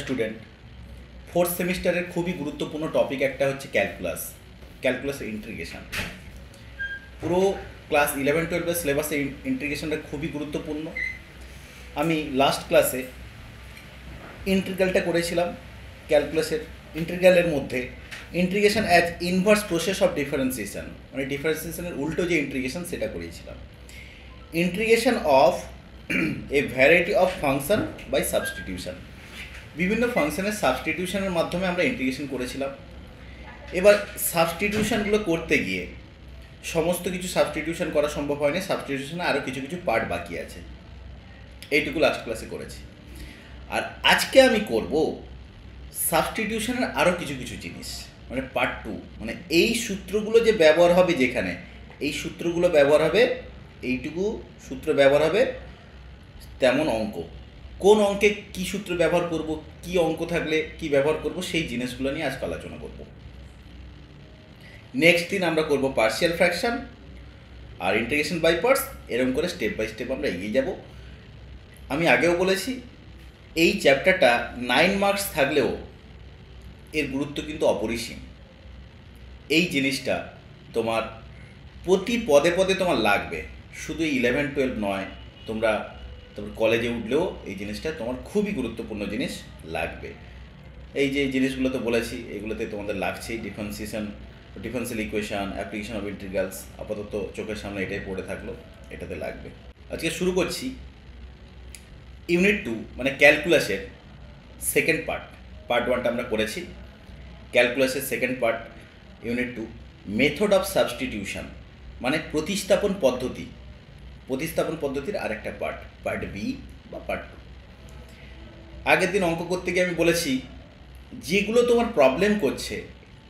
Student, fourth সেমিস্টারের খুবই গুরুত্বপূর্ণ টপিক একটা হচ্ছে ক্যালকুলাসের ইন্টিগ্রেশন। পুরো ক্লাস 11-12 সিলেবাসে ইন্টিগ্রেশনটা খুবই গুরুত্বপূর্ণ। আমি লাস্ট ক্লাসে ইন্টিগ্রালটা করেছিলাম ক্যালকুলাসের। ইন্টিগ্রালের মধ্যে integration as inverse process of differentiation, মানে ডিফারেন্সিয়েশনের উল্টো যে ইন্টিগ্রেশন সেটা করিয়েছিলাম। Integration of a variety of function by substitution, বিভিন্ন ফাংশনের সাবস্টিটিউশনের মাধ্যমে আমরা ইন্টিগ্রেশন করেছিলাম। এবার সাবস্টিটিউশনগুলো করতে গিয়ে সমস্ত কিছু সাবস্টিটিউশন করা সম্ভব হয়নি, সাবস্টিটিউশনে আরও কিছু কিছু পার্ট বাকি আছে। এইটুকু লাস্ট ক্লাসে করেছি। আর আজকে আমি করব সাবস্টিটিউশনের আরও কিছু কিছু জিনিস, মানে পার্ট 2, মানে এই সূত্রগুলো যে ব্যবহার হবে, যেখানে এই সূত্রগুলো ব্যবহার হবে, এইটুকু সূত্র ব্যবহার হবে, তেমন অঙ্ক, কোন অঙ্কে কি সূত্র ব্যবহার করব, কি অঙ্ক থাকলে কি ব্যবহার করব, সেই জিনিসগুলো নিয়ে আজকে আলোচনা করব। নেক্সট দিন আমরা করব পার্শিয়াল ফ্র্যাকশন আর ইন্টিগ্রেশন বাই পার্টস, এরকম করে স্টেপ বাই স্টেপ আমরা এগিয়ে যাব। আমি আগেও বলেছি এই চ্যাপ্টারটা 9 মার্কস থাকলেও এর গুরুত্ব কিন্তু অপরিসীম। এই জিনিসটা তোমার প্রতি পদে পদে তোমার লাগবে, শুধু 11-12 নয়, তোমরা কলেজে উঠলেও এই জিনিসটা তোমার খুবই গুরুত্বপূর্ণ জিনিস লাগবে। এই যে জিনিসগুলো তো বলেছি, এগুলোতে তোমাদের লাগছেই। Differential equation, application of integrals, আপাতত চোখের সামনে এটাই পড়ে থাকলো, এটাতে লাগবে। আজকে শুরু করছি ইউনিট 2, মানে ক্যালকুলাসের সেকেন্ড পার্ট 1টা আমরা করেছি। ক্যালকুলাসের second part unit 2, method of substitution, মানে প্রতিস্থাপন পদ্ধতির আরেকটা পার্ট বি বা পার্ট 2। আগের দিন অঙ্ক করতে গিয়ে আমি বলেছি যেগুলো তোমার প্রবলেম করছে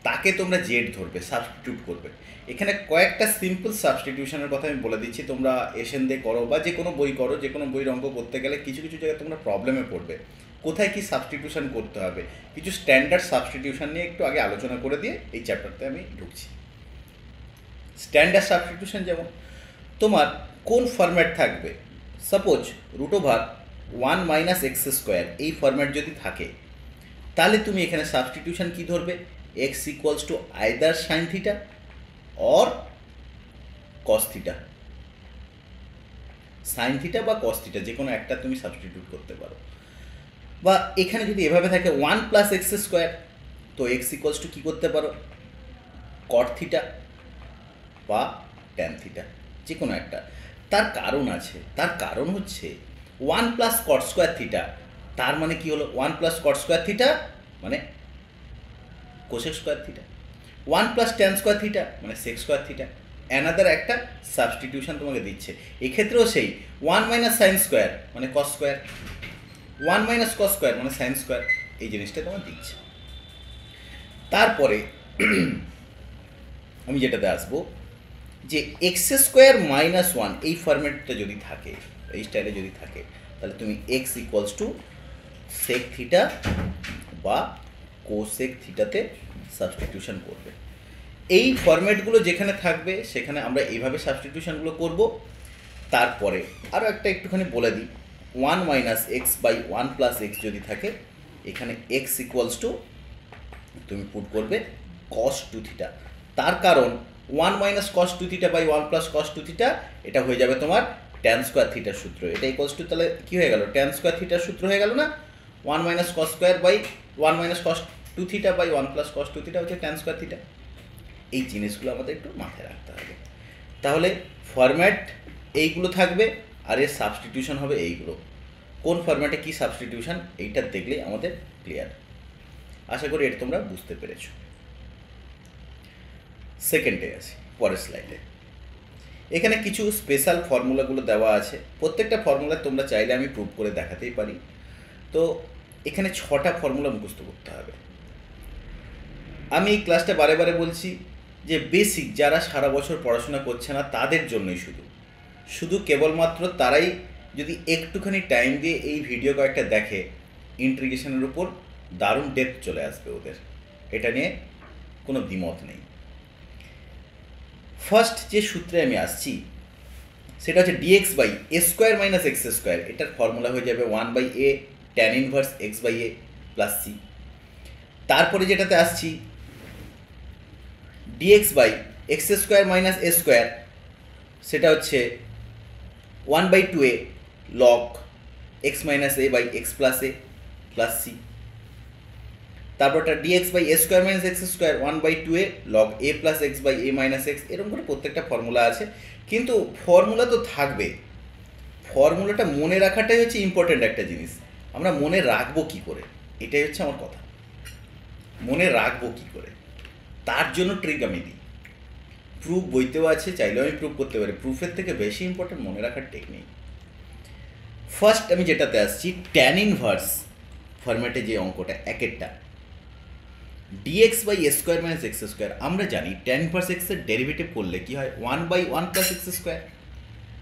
তাকে তোমরা জেড ধরবে, সাবস্টিটিউট করবে। এখানে কয়েকটা সিম্পল সাবস্টিটিউশনের কথা আমি বলে দিচ্ছি, তোমরা এসেন দিয়ে করো বা যে কোনো বই করো, যে কোনো বইয়ের অঙ্ক করতে গেলে কিছু কিছু জায়গায় তোমরা প্রবলেমে পড়বে, কোথায় কি সাবস্টিটিউশন করতে হবে। কিছু স্ট্যান্ডার্ড সাবস্টিটিউশন নিয়ে একটু আগে আলোচনা করে দিয়ে এই চ্যাপ্টারতে আমি ঢুকছি। স্ট্যান্ডার্ড সাবস্টিটিউশন যেমন তোমার কোন ফরম্যাট থাকবে, সাপোজ √1 - x², এই ফরম্যাট যদি থাকে তাহলে তুমি এখানে সাবস্টিটিউশন কি ধরবে, x = either sine theta or cos theta, sine theta বা কস থিটা, যে কোনো একটা তুমি সাবস্টিটিউট করতে পারো। বা এখানে যদি এভাবে থাকে 1 + x², তো x = কী করতে পারো, কট থিটা বা ট্যান থিটা, যে কোনো একটা। তার কারণ আছে, তার কারণ হচ্ছে 1 + cot²θ, তার মানে কি হলো, 1 + cot²θ মানে cosec²θ, 1 + tan²θ মানে sec²θ। অ্যানাদার একটা সাবস্টিটিউশন তোমাকে দিচ্ছে। এক্ষেত্রেও সেই 1 - sin² মানে cos², 1 - cos² মানে sin², এই জিনিসটা তোমার দিচ্ছে। তারপরে আমি যেটাতে আসবো, যে x² - 1 এই ফরম্যাটটা যদি থাকে, এই স্টাইলে যদি থাকে, তাহলে তুমি x = sec θ বা cosec θতে সাবস্টিটিউশন করবে। এই ফরম্যাটগুলো যেখানে থাকবে সেখানে আমরা এইভাবে সাবস্টিটিউশনগুলো করব। তারপরে আরও একটা একটুখানি বলে দিই, 1 - x/1 + x যদি থাকে, এখানে x = তুমি পুট করবে cos2θ। তার কারণ 1 - cos2θ/1 + cos2θ, এটা হয়ে যাবে তোমার tan²θ সূত্র। এটা তাহলে কী হয়ে গেল, tan²θ সূত্র হয়ে গেল না। 1 - cos2θ/1 + cos2θ হচ্ছে tan²θ। এই জিনিসগুলো আমাদের একটু মাথায় রাখতে হবে। তাহলে ফরম্যাট এইগুলো থাকবে আর এর সাবস্টিটিউশন হবে এইগুলো। কোন ফরম্যাটে কী সাবস্টিটিউশন, এইটা দেখলেই আমাদের ক্লিয়ার। আশা করি এটা তোমরা বুঝতে পেরেছো। সেকেন্ডে আসি, পরের স্লাইডে। এখানে কিছু স্পেশাল ফর্মুলাগুলো দেওয়া আছে। প্রত্যেকটা ফর্মুলা তোমরা চাইলে আমি প্রুভ করে দেখাতেই পারি। তো এখানে 6টা ফর্মুলা মুখস্থ করতে হবে। আমি এই ক্লাসটা বারে বারে বলছি যে বেসিক যারা সারা বছর পড়াশোনা করছে না তাদের জন্যই, শুধু কেবলমাত্র তারাই যদি একটুখানি টাইম দিয়ে এই ভিডিও কয়েকটা দেখে, ইন্টিগ্রেশনের উপর দারুণ ডেপথ চলে আসবে ওদের, এটা নিয়ে কোনো দ্বিমত নেই। ফার্স্ট যে সূত্রে আমি আসছি সেটা হচ্ছে dx/a² - x², এটার ফর্মুলা হয়ে যাবে 1/a tan 1 x/a plus C. তারপরে যেটাতে আসছি dx by x square minus a square, সেটা হচ্ছে 1/2a log x minus a by x plus a plus c. তারপরটা dx by a square minus x square 1/2a log a plus x by a minus x. এরকম করে প্রত্যেকটা formula আছে, কিন্তু formula তো থাকবে, ফর্মুলাটা মনে রাখাটাই হচ্ছে ইম্পর্ট্যান্ট একটা জিনিস। আমরা মনে রাখবো কী করে, এটাই হচ্ছে আমার কথা। মনে রাখবো কী করে, তার জন্য ট্রিক আমি দিই। প্রুফ বইতেও আছে, চাইলেও আমি প্রুফ করতে পারি। প্রুফের থেকে বেশি ইম্পর্ট্যান্ট মনে রাখার টেকনিক। ফার্স্ট আমি যেটাতে আসছি ট্যান ইনভার্স ফরম্যাটে যে অঙ্কটা একেরটা dx by a square minus x square. আমরা জানি ট্যান ইনভার্স এক্সের ডেরিভেটিভ করলে কী হয়, 1/1 প্লাস এক্স স্কোয়ার।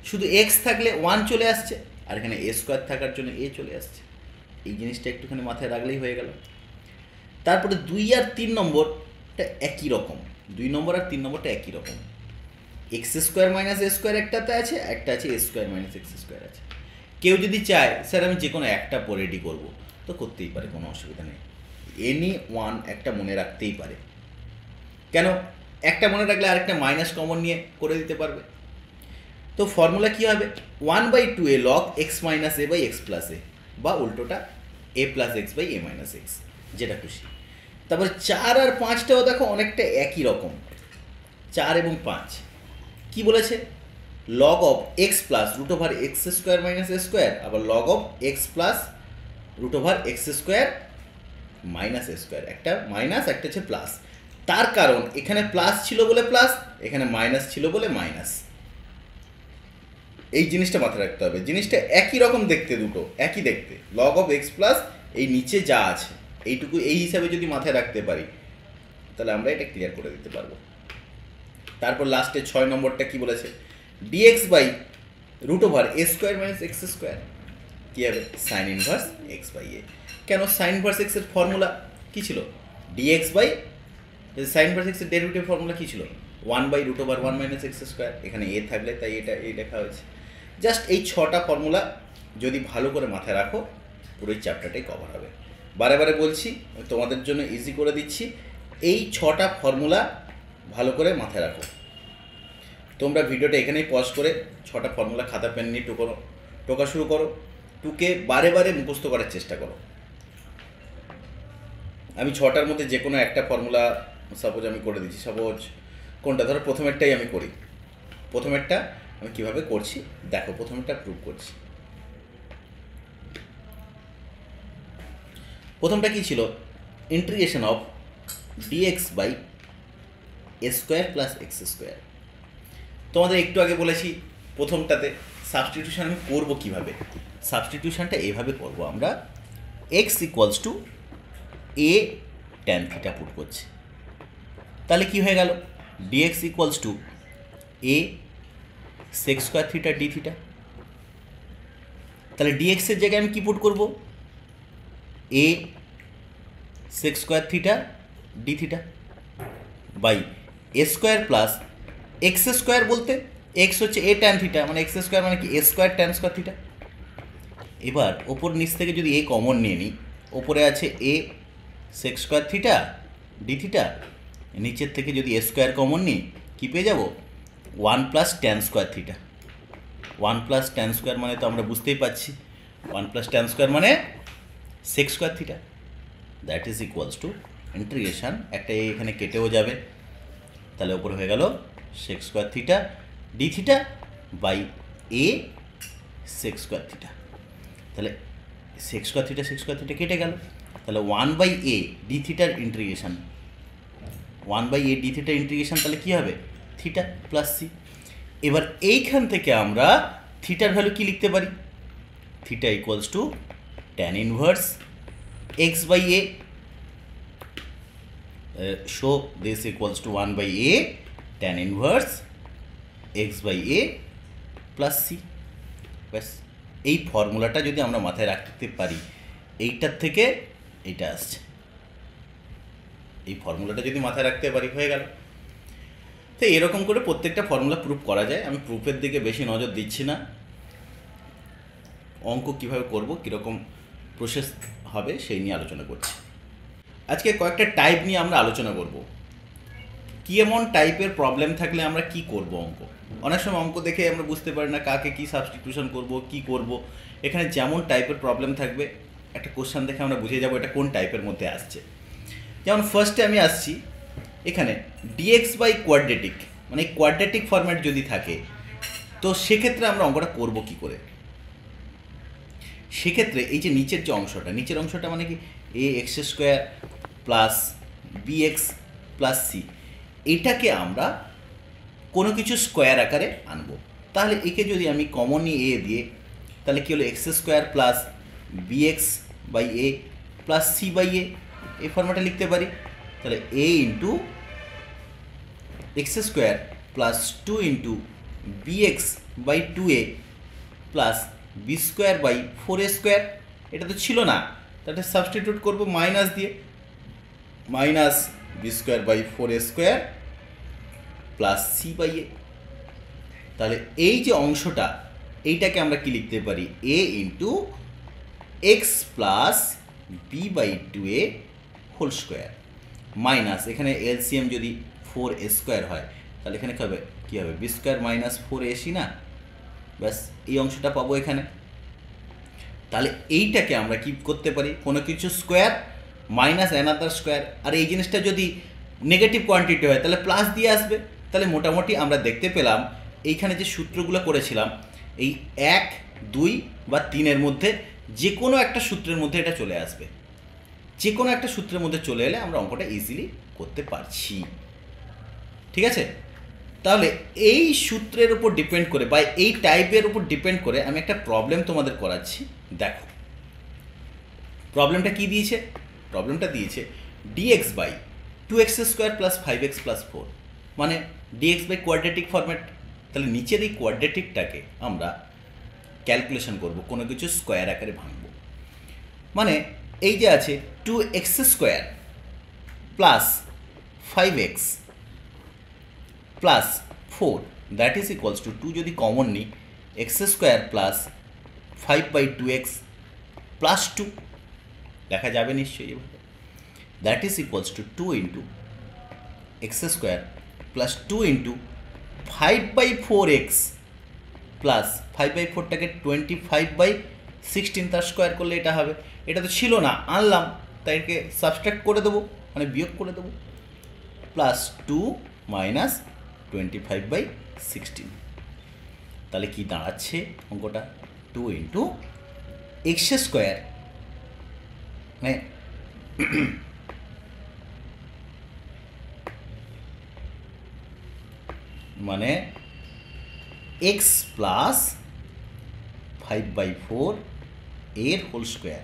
শুধু এক্স থাকলে 1 চলে আসছে, আর এখানে এ স্কোয়ার থাকার জন্য এ চলে আসছে। এই জিনিসটা একটুখানি মাথায় রাখলেই হয়ে গেল। তারপরে 2 আর 3 নম্বরটা একই রকম, 2 নম্বর আর 3 নম্বরটা একই রকম। X square minus a square একটাতে আছে, একটা আছে এ স্কোয়ার মাইনাস এক্স স্কোয়ার আছে। কেউ যদি চায় স্যার আমি যে কোনো একটা রেডি করবো, তো করতেই পারে, কোনো অসুবিধা নেই। এনি ওয়ান একটা মনে রাখতেই পারে। কেন, একটা মনে রাখলে আরেকটা মাইনাস কমন নিয়ে করে দিতে পারবে। তো ফর্মুলা কী হবে, 1/2a log x minus a by x plus a, বা উল্টোটা a plus x by a minus x, যেটা খুশি। তারপরে 4 আর 5টাও দেখো অনেকটা একই রকম। 4 এবং 5 কি বলেছে, log of x plus root over x square minus a square, আবার log of x plus root over x square minus a square. একটা মাইনাস, একটা হচ্ছে প্লাস। তার কারণ এখানে প্লাস ছিল বলে প্লাস, এখানে মাইনাস ছিল বলে মাইনাস। এই জিনিসটা মাথায় রাখতে হবে। জিনিসটা একই রকম দেখতে, দুটো একই দেখতে। লগ অফ এক্স প্লাস এই নিচে যা আছে এইটুকু, এই হিসাবে যদি মাথায় রাখতে পারি তাহলে আমরা এটা ক্লিয়ার করে দিতে পারবো। তারপর লাস্টে 6 নম্বরটা কি বলেছে, dx by root over a square minus x square কী হবে, sine inverse x by a. কেন, সাইন ইনভার্স এক্সের ফর্মুলা কী ছিল, ডিএক্স বাই সাইন ইনভার্স এক্সের ডেরিভেটিভ ফর্মুলা কী ছিল, 1/√1 মাইনাস এক্স স্কোয়ার। এখানে এ থাকলে তাই এটা এই লেখা হয়েছে। জাস্ট এই 6টা ফর্মুলা যদি ভালো করে মাথায় রাখো, পুরো এই চ্যাপ্টারটাই কভার হবে। বারে বারে বলছি, তোমাদের জন্য ইজি করে দিচ্ছি, এই 6টা ফর্মুলা ভালো করে মাথায় রাখো। তোমরা ভিডিওটা এখানেই পজ করে 6টা ফর্মুলা খাতা পেন নিয়ে টোকা শুরু করো, টুকে বারে বারে মুখস্থ করার চেষ্টা করো। আমি 6টার মধ্যে যে কোনো একটা ফর্মুলা সাপোজ আমি করে দিচ্ছি। সাপোজ কোনটা, ধরো প্রথমেরটাই আমি করি। প্রথমেরটা আমি কীভাবে করছি দেখো, প্রথমেরটা প্রুভ করছি। প্রথমটা কী ছিল, integration of dx by a square plus x square. তোমাদের একটু আগে বলেছি প্রথমটাতে সাবস্টিটিউশন আমি করবো কীভাবে। সাবস্টিটিউশনটা এভাবে করবো আমরা, x equals to a tan theta put করছি। তাহলে কি হয়ে গেল, dx equals to a sec square theta d theta. তাহলে ডিএক্সের জায়গায় আমি কী পুট করবো, a sec square theta d theta by a square plus x square, বলতে এক্স হচ্ছে এ ট্যান থিটা, মানে এক্স স্কোয়ার মানে কি a square tan square theta. এবার ওপর নিচ থেকে যদি এ কমন নিয়ে নিই, ওপরে আছে a sec square theta d theta, নিচের থেকে যদি এ স্কোয়ার কমন নিই কী পেয়ে যাব, 1 plus tan square theta. 1 plus tan square মানে তো আমরা বুঝতেই পারছি, 1 প্লাস ট্যান স্কোয়ার মানে sec square theta. That is equals to integration, একটা এখানে কেটেও যাবে, তাহলে ওপরে হয়ে গেল sec square theta d theta by a sec square theta. তাহলে সেক স্কোয়ার থিটা কেটে গেল, তাহলে 1/a ডি থিটার ইন্টিগ্রেশন, 1/a ডি থিটার ইন্টিগ্রেশন, তাহলে কী হবে, থিটা প্লাস সি। এবার এইখান থেকে আমরা থিটার ভ্যালু কী লিখতে পারি, theta equals to tan inverse x by a. So this equals to 1/a tan inverse x by a plus C. ব্যাস, এই ফর্মুলাটা যদি আমরা মাথায় রাখতে পারি, এইটার থেকে এইটা আসছে, এই ফর্মুলাটা যদি মাথায় রাখতে পারি হয়ে গেল। তো এরকম করে প্রত্যেকটা ফর্মুলা প্রুফ করা যায়। আমি প্রুফের দিকে বেশি নজর দিচ্ছি না, অঙ্ক কীভাবে করব, কীরকম প্রসেস হবে সেই নিয়ে আলোচনা করছি। আজকে কয়েকটা টাইপ নিয়ে আমরা আলোচনা করব। কী এমন টাইপের প্রবলেম থাকলে আমরা কি করব অঙ্ক। অনেক সময় অঙ্ক দেখে আমরা বুঝতে পারি না কাকে কি সাবস্টিটিউশন করব, কি করব। এখানে যেমন টাইপের প্রবলেম থাকবে একটা কোশ্চেন দেখে আমরা বুঝে যাব এটা কোন টাইপের মধ্যে আসছে। যেমন ফার্স্টে আমি আসছি এখানে ডিএক্স বাই কোয়াড্রেটিক, মানে কোয়াড্রেটিক ফরম্যাট যদি থাকে তো সেক্ষেত্রে আমরা অঙ্কটা করব কি করে। সেক্ষেত্রে এই যে নিচের যে অংশটা, নিচের অংশটা মানে কি a x square plus b x plus c, এটাকে আমরা কোনো কিছু স্কোয়ার আকারে আনবো। তাহলে একে যদি আমি কমন নিই এ দিয়ে, তাহলে কী হলো x square plus b x by a plus c by a, এই ফর্ম্যাটে লিখতে পারি। তাহলে a into x square plus 2 into b x by 2a plus b square by 4a square. এটা তো ছিল না, তাহলে সাবস্টিটিউট করব মাইনাস দিয়ে, minus b square by 4a square plus c by a. তাহলে এই যে অংশটা এইটাকে আমরা কি লিখতে পারি, a into x plus B by 2a whole square minus, এখানে এলসিএম যদি 4a স্কোয়ার হয় তাহলে এখানে কী হবে বি স্কোয়ার মাইনাস 4ac না, ব্যাস এই অংশটা পাবো এখানে। তাহলে এইটাকে আমরা কি করতে পারি, কোনো কিছু স্কোয়ার মাইনাস অ্যানাদার স্কোয়ার, আর এই জিনিসটা যদি নেগেটিভ কোয়ান্টিটি হয় তাহলে প্লাস দিয়ে আসবে। তাহলে মোটামুটি আমরা দেখতে পেলাম এইখানে যে সূত্রগুলো করেছিলাম এই 1, 2 বা 3-এর মধ্যে যে কোনো একটা সূত্রের মধ্যে এটা চলে আসবে। যে কোনো একটা সূত্রের মধ্যে চলে এলে আমরা অঙ্কটা ইজিলি করতে পারছি। ঠিক আছে, তাহলে এই সূত্রের উপর ডিপেন্ড করে বা এই টাইপের উপর ডিপেন্ড করে আমি একটা প্রবলেম তোমাদের করাচ্ছি। দেখো প্রবলেমটা কি দিয়েছে, প্রবলেমটা দিয়েছে dx by 2x square plus 5x plus 4, মানে ডিএক্স বাই কোয়াড্রেটিক ফরম্যাট। তাহলে নিচের এই কোয়াড্রেটিকটাকে আমরা ক্যালকুলেশন করব, কোনো কিছু স্কোয়ার আকারে ভাঙবো। মানে এই যে আছে 2x square plus 5x plus 4 that is equals to 2 যদি কমন নিই x square plus 5 by 2x plus 2 দেখা যাবে নিশ্চয়ই এভাবে, that is equals to 2 into x square plus 2 into 5 by 4x plus 5 by 4টাকে 25 বাই 16 তার স্কোয়ার করলে এটা হবে। এটা তো ছিল না, আনলাম, তাই একে সাবস্ট্রাক্ট করে দেবো, মানে বিয়োগ করে দেবো, প্লাস 2 মাইনাস 25 বাই 16। তাহলে কি দাঁড়াচ্ছে অঙ্কটা, 2 ইন্টু এক্স স্কোয়ার মানে এক্স প্লাস 5 বাই 4 এর হোল স্কোয়ার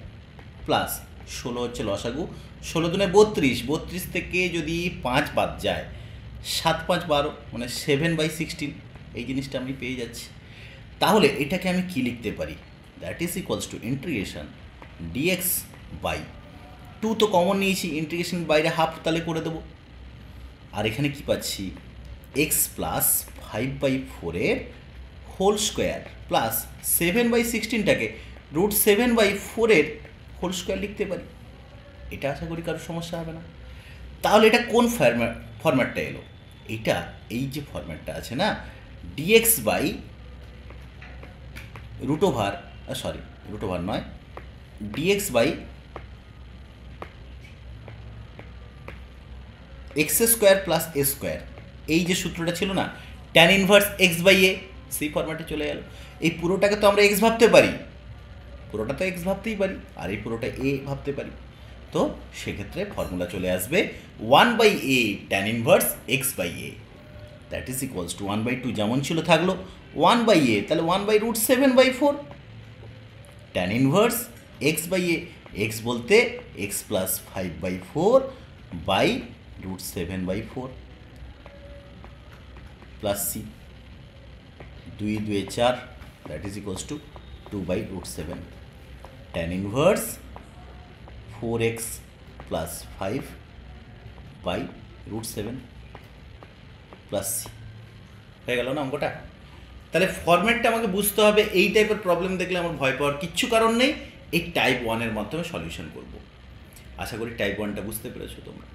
প্লাস 16 হচ্ছে লসাগু, 16 দুনে 32, 32 থেকে যদি 5 বাদ যায় 7 5 12, মানে 7 বাই 16, এই জিনিসটা আমি পেয়ে যাচ্ছি। তাহলে এটাকে আমি কি লিখতে পারি, that is equals to integration dx by 2 তো কমন নিয়েছি, ইন্টিগ্রেশন বাইরে হাফ তাহলে করে দেবো, আর এখানে কি পাচ্ছি x plus 5 by 4 whole square plus 7 by 16টাকে √7 বাই 4 হোল স্কোয়ার লিখতে পারি। এটা আশা করি কারোর সমস্যা হবে না। তাহলে এটা কোন ফরম্যাটটা এলো, এটা এই যে ফরম্যাটটা আছে না, ডিএক্স বাই √, সরি √, নয়, dx by x square plus a square, এই যে সূত্রটা ছিল না tan inverse x by a, সেই ফরম্যাটে চলে গেল। এই পুরোটাকে তো আমরা এক্স ভাবতে পারি, পুরোটা তো এক্স ভাবতেই পারি, আর এই পুরোটা এ ভাবতে পারি। তো সেক্ষেত্রে ফর্মুলা চলে আসবে 1 by a tan inverse x by a, that is equals to 1 by 2 যেমন ছিল থাকলো 1 বাই এ, তাহলে 1 by √7 by 4 tan inverse x by a, x বলতে x plus 5 by 4 by √7 by 4 plus c, 2 2 4, that is equals to 2 by √7 tan inverse 4x plus 5 by √7 plus c. হয়ে গেল না অঙ্কটা। তাহলে ফরম্যাটটা আমাকে বুঝতে হবে। এই টাইপের প্রবলেম দেখলে আমার ভয় পাওয়ার কিচ্ছু কারণ নেই, এই টাইপ ওয়ানের মাধ্যমে সলিউশন করব। আশা করি টাইপ ওয়ানটা বুঝতে পেরেছো তোমরা।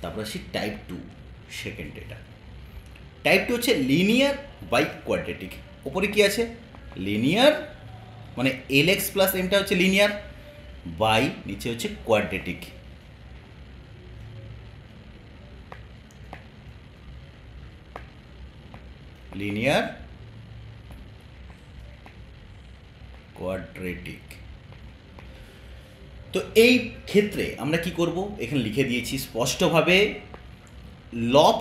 তারপর আসি টাইপ টু, সেকেন্ড এটা। টাইপ টু হচ্ছে লিনিয়ার বাই কোয়াড্রেটিক। ওপরে কি আছে? লিনিয়ার মানে এল এক্স প্লাস এমটা হচ্ছে লিনিয়ার, বাই নিচে হচ্ছে কোয়াড্রেটিক। Linear quadratic. তো এই ক্ষেত্রে আমরা কি করব? এখানে লিখে দিয়েছি স্পষ্টভাবে, লব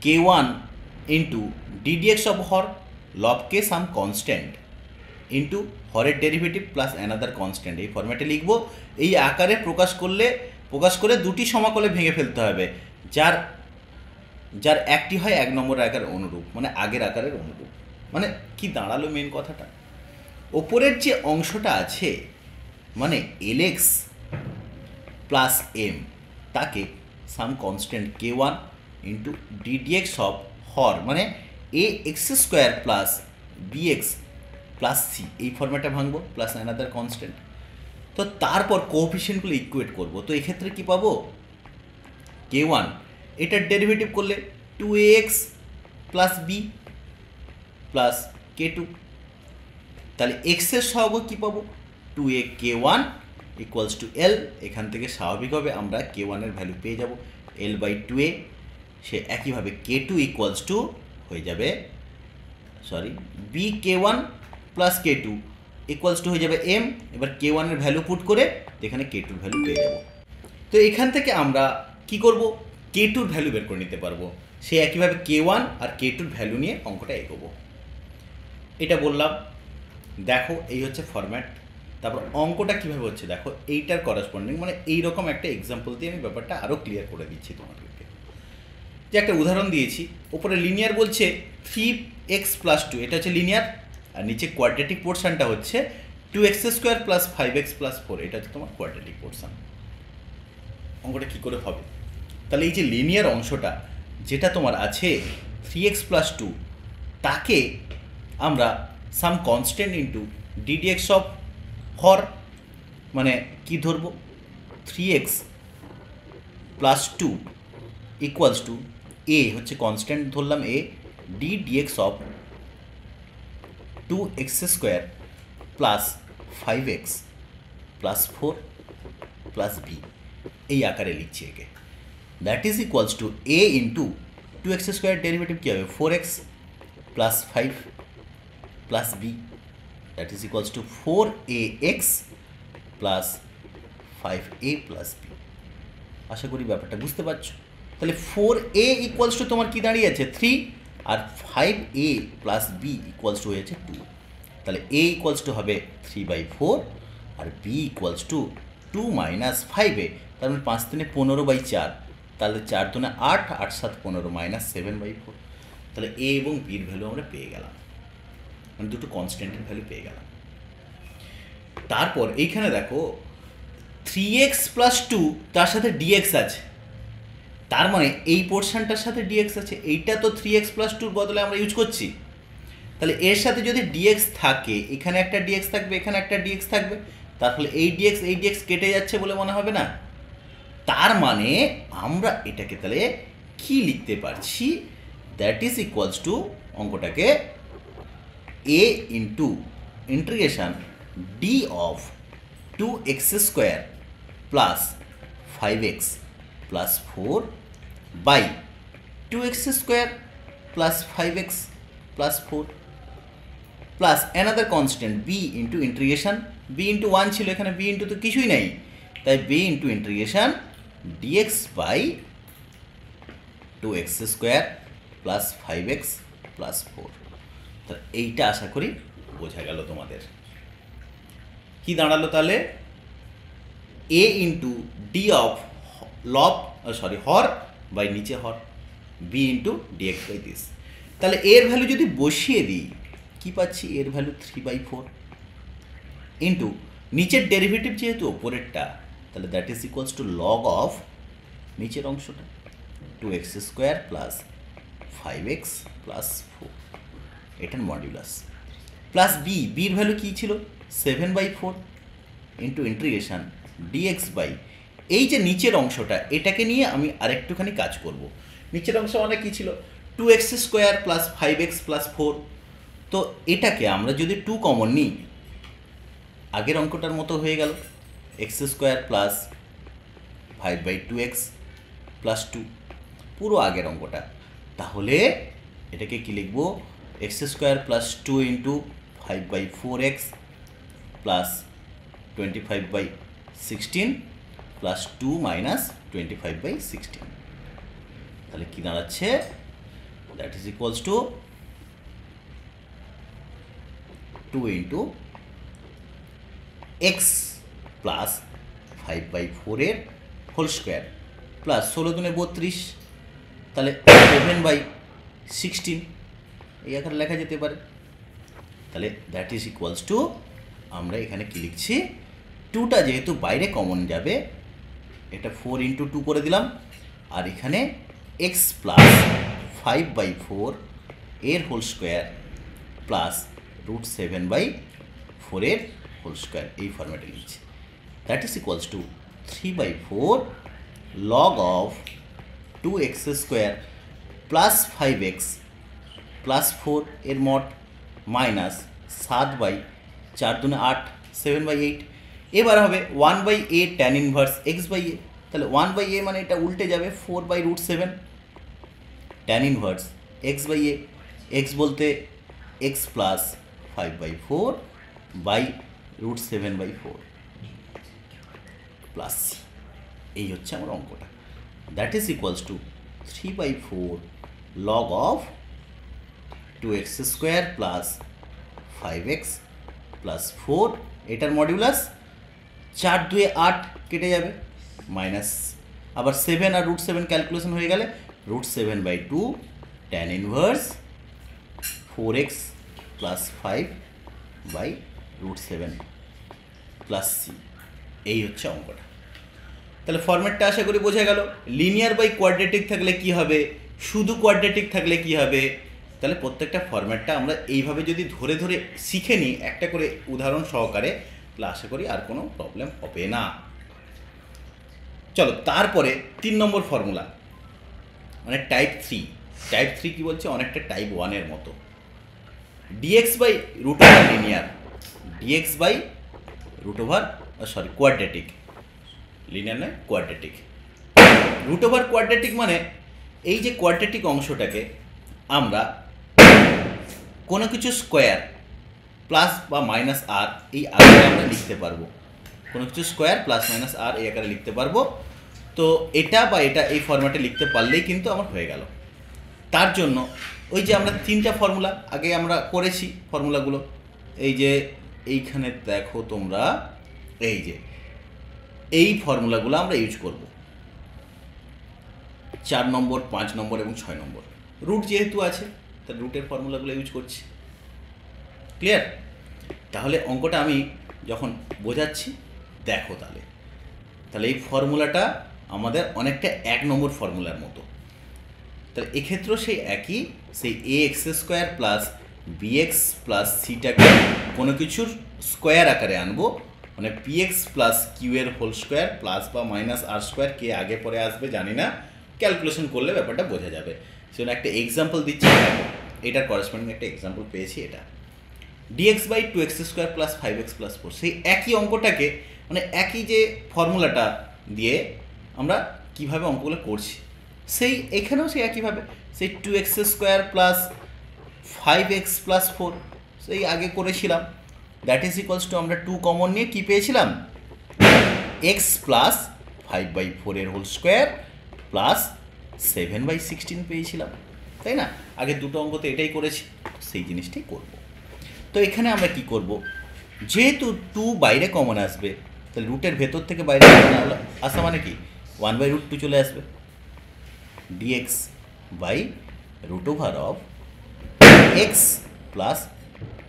কে ওয়ান ইন্টু ডিডিএক্স অফ হর, লব কে সাম কনস্ট্যান্ট ইন্টু হরের ডেরিভেটিভ প্লাস অ্যানাদার কনস্ট্যান্ট, এই ফরম্যাটে লিখব। এই আকারে প্রকাশ করে দুটি সমাকলে ভেঙে ফেলতে হবে, যার একটি হয় 1 নম্বর আকারের অনুরূপ, মানে আগের আকারের অনুরূপ। মানে কি দাঁড়ালো মেন কথাটা? ওপরের যে অংশটা আছে মানে এল এক্স প্লাস এম, তাকে some constant K one into ddx of হর মানে a x square plus b x plus c, এই ফরম্যাটে ভাঙবো, প্লাস অ্যানাদার কনস্ট্যান্ট। তো তারপর কোএফিসিয়েন্টগুলো ইকুয়েট করব। তো এক্ষেত্রে কি পাবো? কে ওয়ান এটার ডেরিভেটিভ করলে 2ax প্লাস বি প্লাস কে টু, তাহলে এক্সের সহগ কী পাবো? 2a k1 ইকুয়ালস টু এল। এখান থেকে স্বাভাবিকভাবে আমরা k1-এর ভ্যালু পেয়ে যাব l বাই 2a। সে একইভাবে k2 ইকুয়ালস টু হয়ে যাবে B k1 plus k2 equals to হয়ে যাবে m। এবার k1-এর ভ্যালু পুট করে এখানে k2-র ভ্যালু পেয়ে যাব। তো এখান থেকে আমরা কি করব? k2-র ভ্যালু বের করে নিতে পারবো। সে একইভাবে k1 আর k2-র ভ্যালু নিয়ে অঙ্কটা এগোবো। এটা বললাম, দেখো এই হচ্ছে ফরম্যাট। তারপর অঙ্কটা কীভাবে হচ্ছে দেখো, এইটার করেসপন্ডিং মানে এইরকম একটা এক্সাম্পল দিয়ে আমি ব্যাপারটা আরও ক্লিয়ার করে দিচ্ছি তোমাদেরকে। যে একটা উদাহরণ দিয়েছি, ওপরে লিনিয়ার বলছে 3x প্লাস 2, এটা হচ্ছে লিনিয়ার, আর নিচে কোয়াড্রেটিক পোর্শনটা হচ্ছে 2x square plus 5x plus 4, এটা হচ্ছে তোমার কোয়াড্রেটিক পোর্শন। অঙ্কটা কী করে হবে? তাহলে এই যে লিনিয়ার অংশটা যেটা তোমার আছে 3x প্লাস 2, তাকে আমরা সাম কনস্ট্যান্ট ইন্টু ডিডিএক্স অফ হর মানে কি ধরবো? 3x প্লাস 2 ইকুয়ালস টু এ হচ্ছে কনস্ট্যান্ট ধরলাম a, d dx of 2x square plus 5x plus 4 plus b, এই আকারে লিখছি একে। That is equals to a into 2x square derivative কী হবে? 4x plus 5 plus b, that is equals to 4ax plus 5a plus b. আশা করি ব্যাপারটা বুঝতে পারছো। তাহলে 4a ইকুয়ালস টু তোমার কি দাঁড়িয়েছে? 3, আর 5a plus b equals to হয়েছে 2। তাহলে a ইকুয়ালস টু হবে 3/4 আর b equals to 2 minus 5a, তার মানে 5 3 15/4, তাহলে 4 2 8, 8 7 15 মাইনাস 7/4। তাহলে a এবং বির ভ্যালু আমরা পেয়ে গেলাম, মানে দুটো কনস্ট্যান্টের ভ্যালু পেয়ে গেলাম। তারপর এইখানে দেখো 3x প্লাস 2 তার সাথে dx আছে, তার মানে এই পোর্শনটার সাথে dx আছে। এইটা তো 3x প্লাস 2-র বদলে আমরা ইউজ করছি, তাহলে এর সাথে যদি dx থাকে, এখানে একটা dx থাকবে, এখানে একটা dx থাকবে, তার ফলে এই dx কেটে যাচ্ছে বলে মনে হবে না? তার মানে আমরা এটাকে তাহলে কি লিখতে পারছি? দ্যাট ইজ ইকুয়ালস টু অঙ্কটাকে a into integration d of 2x square plus 5x plus 4 by 2x square plus 5x plus 4 plus another constant b into integration, b into 1 ছিল, এখানে b ইন্টু তো কিছুই নেই, তাই b into integration dx by 2x square plus 5x plus 4। তো এইটা আশা করি বোঝা গেল তোমাদের। কি দাঁড়ালো তাহলে? a ইন্টু ডি অফ হর বাই নিচে হর, b into dx by this. তাহলে এর ভ্যালু যদি বসিয়ে দিই কি পাচ্ছি? এর ভ্যালু 3/4 ইন্টু নিচের ডেরিভেটিভ যেহেতু ওপরেরটা, তাহলে that is equals two log of নিচের অংশটা 2x square plus 5x plus 4, এটার মডিউলাস প্লাস বির ভ্যালু কী ছিল? 7/4 ইন্টু ইন্টিগ্রেশন ডিএক্স বাই এই যে নিচের অংশটা এটাকে নিয়ে আমি আরেকটুখানি কাজ করব। নিচের অংশ মানে কী ছিল 2x² প্লাস 5x প্লাস 4। তো এটাকে আমরা যদি 2 কমন নিই আগের অঙ্কটার মতো হয়ে গেল x² প্লাস 5/2x প্লাস 2 পুরো আগের অঙ্কটা। তাহলে এটাকে কি লিখব x² plus 2 into 5/4x plus 25/16 plus 2 minus 25/16। তাহলে কি দাঁড়াচ্ছে that is equals to 2 into x plus 5/4 এর হোল স্কোয়ার প্লাস 16 দুনে 32 তাহলে 7/16 এই আকারে লেখা যেতে পারে। তাহলে দ্যাট ইজ ইকুয়ালস টু আমরা এখানে কি লিখছি 2টা যেহেতু বাইরে কমন যাবে এটা 4 ইন্টু 2 করে দিলাম আর এখানে x প্লাস 5/4 এর হোল স্কোয়ার প্লাস √7/4 এর হোল স্কোয়ার এই ফরম্যাটে লিখছি। That is equals two 3/4 log of 2x² plus 5x plus 4 এর মড মাইনাস 7/4 দুনে 8 7/8। এবার হবে 1/a tan ইনভার্স x/a। তাহলে 1/a মানে এটা উল্টে যাবে 4/√7 tan ইনভার্স x/a। x বলতে x প্লাস 5/4 বাই √7/4 প্লাস এই হচ্ছে আমার অঙ্কটা। That is equals two 3/4 log of 2x² plus 5x plus 4 এটার মডিউলাস 4 2 8 কেটে যাবে মাইনাস আবার 7 আর √7 ক্যালকুলেশন হয়ে গেলে √7/2 tan inverse 4x plus 5/√7 plus c। এই হচ্ছে অঙ্কটা। তাহলে ফরম্যাটটা আশা করি বোঝা গেল। লিনিয়ার বাই কোয়াড্রেটিক থাকলে কি হবে, শুধু কোয়াড্রেটিক থাকলে কি হবে। তাহলে প্রত্যেকটা ফরম্যাটটা আমরা এইভাবে যদি ধরে ধরে শিখে নিই একটা করে উদাহরণ সহকারে তাহলে আশা করি আর কোনো প্রবলেম হবে না। চলো তারপরে 3 নম্বর ফর্মুলা মানে টাইপ 3। টাইপ 3 কি বলছে অনেকটা টাইপ 1 এর মতো। dx/√ওভার লিনিয়ার dx/√ওভার কোয়াড্রেটিক লিনিয়ার নয় কোয়াড্রেটিক। √ওভার কোয়াড্রেটিক মানে এই যে কোয়াড্রেটিক অংশটাকে আমরা কোনো কিছু স্কোয়ার প্লাস বা মাইনাস আর এই আকারে আমরা লিখতে পারবো। কোনো কিছু স্কোয়ার প্লাস মাইনাস আর এই আকারে লিখতে পারবো। তো এটা বা এটা এই ফরম্যাটে লিখতে পারলেই কিন্তু আমার হয়ে গেল। তার জন্য ওই যে আমরা 3টা ফর্মুলা আগে আমরা করেছি ফর্মুলাগুলো এই যে এইখানে দেখো তোমরা এই যে এই ফর্মুলাগুলো আমরা ইউজ করব 4 নম্বর 5 নম্বর এবং 6 নম্বর। রুট যেহেতু আছে তাহলে রুটের ফর্মুলাগুলো ইউজ করছি। ক্লিয়ার? তাহলে অঙ্কটা আমি যখন বোঝাচ্ছি দেখো তাহলে এই ফর্মুলাটা আমাদের অনেকটা 1 নম্বর ফর্মুলার মতো। তাহলে এক্ষেত্রেও সেই একই সেই ax² প্লাস bx প্লাস সিটাকে কোনো কিছুর স্কোয়ার আকারে আনবো মানে px প্লাস কিউ এর হোল স্কোয়ার প্লাস বা মাইনাস আর স্কোয়ার কে আগে পরে আসবে জানি না, ক্যালকুলেশন করলে ব্যাপারটা বোঝা যাবে। সেজন্য একটা এক্সাম্পল দিচ্ছি, এটার করেসপন্ডিং একটা এক্সাম্পল পেয়েছি। এটা dx/2x² প্লাস 5x প্লাস 4 সেই একই অঙ্কটাকে মানে একই যে ফর্মুলাটা দিয়ে আমরা কিভাবে অঙ্কগুলো করছি সেই এখানেও সেই একইভাবে সেই 2x² প্লাস 5x প্লাস 4 সেই আগে করেছিলাম। দ্যাট ইজ ইকুয়ালস টু আমরা 2 কমন নিয়ে কী পেয়েছিলাম x প্লাস 5/4 এর হোল স্কোয়ার প্লাস 7/16 পেয়েছিলাম, তাই না? আগে দুটো অঙ্কতে এটাই করেছি, সেই জিনিসটাই করব। তো এখানে আমরা কি করব, যেহেতু 2 বাইরে কমন আসবে তাহলে রুটের ভেতর থেকে বাইরে আসা মানে কি 1/√2 চলে আসবে dx/√ওভার অফ x প্লাস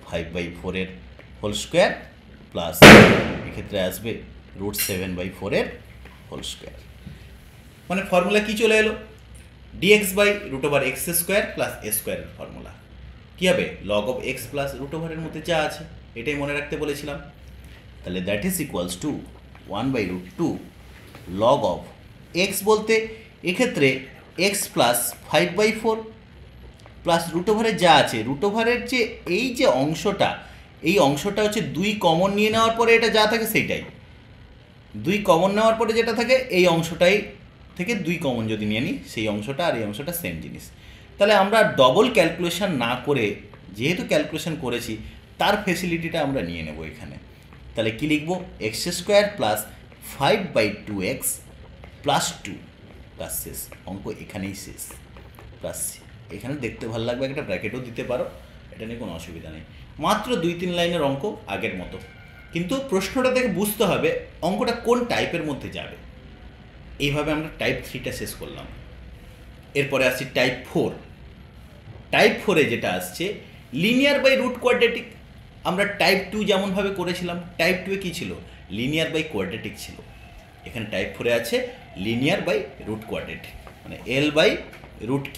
5/4 এর হোল স্কোয়ার প্লাস এক্ষেত্রে আসবে √7/4 এর হোল স্কোয়ার। মানে ফর্মুলা কি চলে এলো dx/√x² প্লাস a² এর ফর্মুলা। কী হবে, log of x plus root ওভারের মধ্যে যা আছে এটাই মনে রাখতে বলেছিলাম। তাহলে that is equals to 1/√2 log of x বলতে এক্ষেত্রে এক্স প্লাস 5/4 প্লাস রুট ওভারে যা আছে, রুট ওভারের যে এই যে অংশটা, এই অংশটা হচ্ছে 2 কমন নিয়ে নেওয়ার পরে এটা যা থাকে সেইটাই, 2 কমন নেওয়ার পরে যেটা থাকে এই অংশটাই থেকে 2 কমন যদি নিয়ে নিই সেই অংশটা আর এই অংশটা সেম জিনিস। তাহলে আমরা ডবল ক্যালকুলেশন না করে যেহেতু ক্যালকুলেশন করেছি তার ফেসিলিটিটা আমরা নিয়ে নেব এখানে। তাহলে কী লিখব, x square plus 5/2x plus 2 plus শেষ, অঙ্ক এখানেই শেষ, প্লাস এখানে দেখতে ভালো লাগবে একটা ব্র্যাকেটও দিতে পারো, এটা নিয়ে কোনো অসুবিধা নেই। মাত্র 2-3 লাইনের অঙ্ক আগের মতো, কিন্তু প্রশ্নটা দেখে বুঝতে হবে অঙ্কটা কোন টাইপের মধ্যে যাবে। এইভাবে আমরা টাইপ 3টা শেষ করলাম। এরপরে আসছি টাইপ 4। টাইপ 4-এ যেটা আসছে লিনিয়ার বাই রুট কোয়াড্রেটিক। আমরা টাইপ 2 যেমনভাবে করেছিলাম, টাইপ 2-এ কী ছিল, লিনিয়ার বাই কোয়াড্রেটিক ছিল। এখানে টাইপ 4-এ আছে লিনিয়ার বাই রুট কোয়াড্রেটিক, মানে L/√Q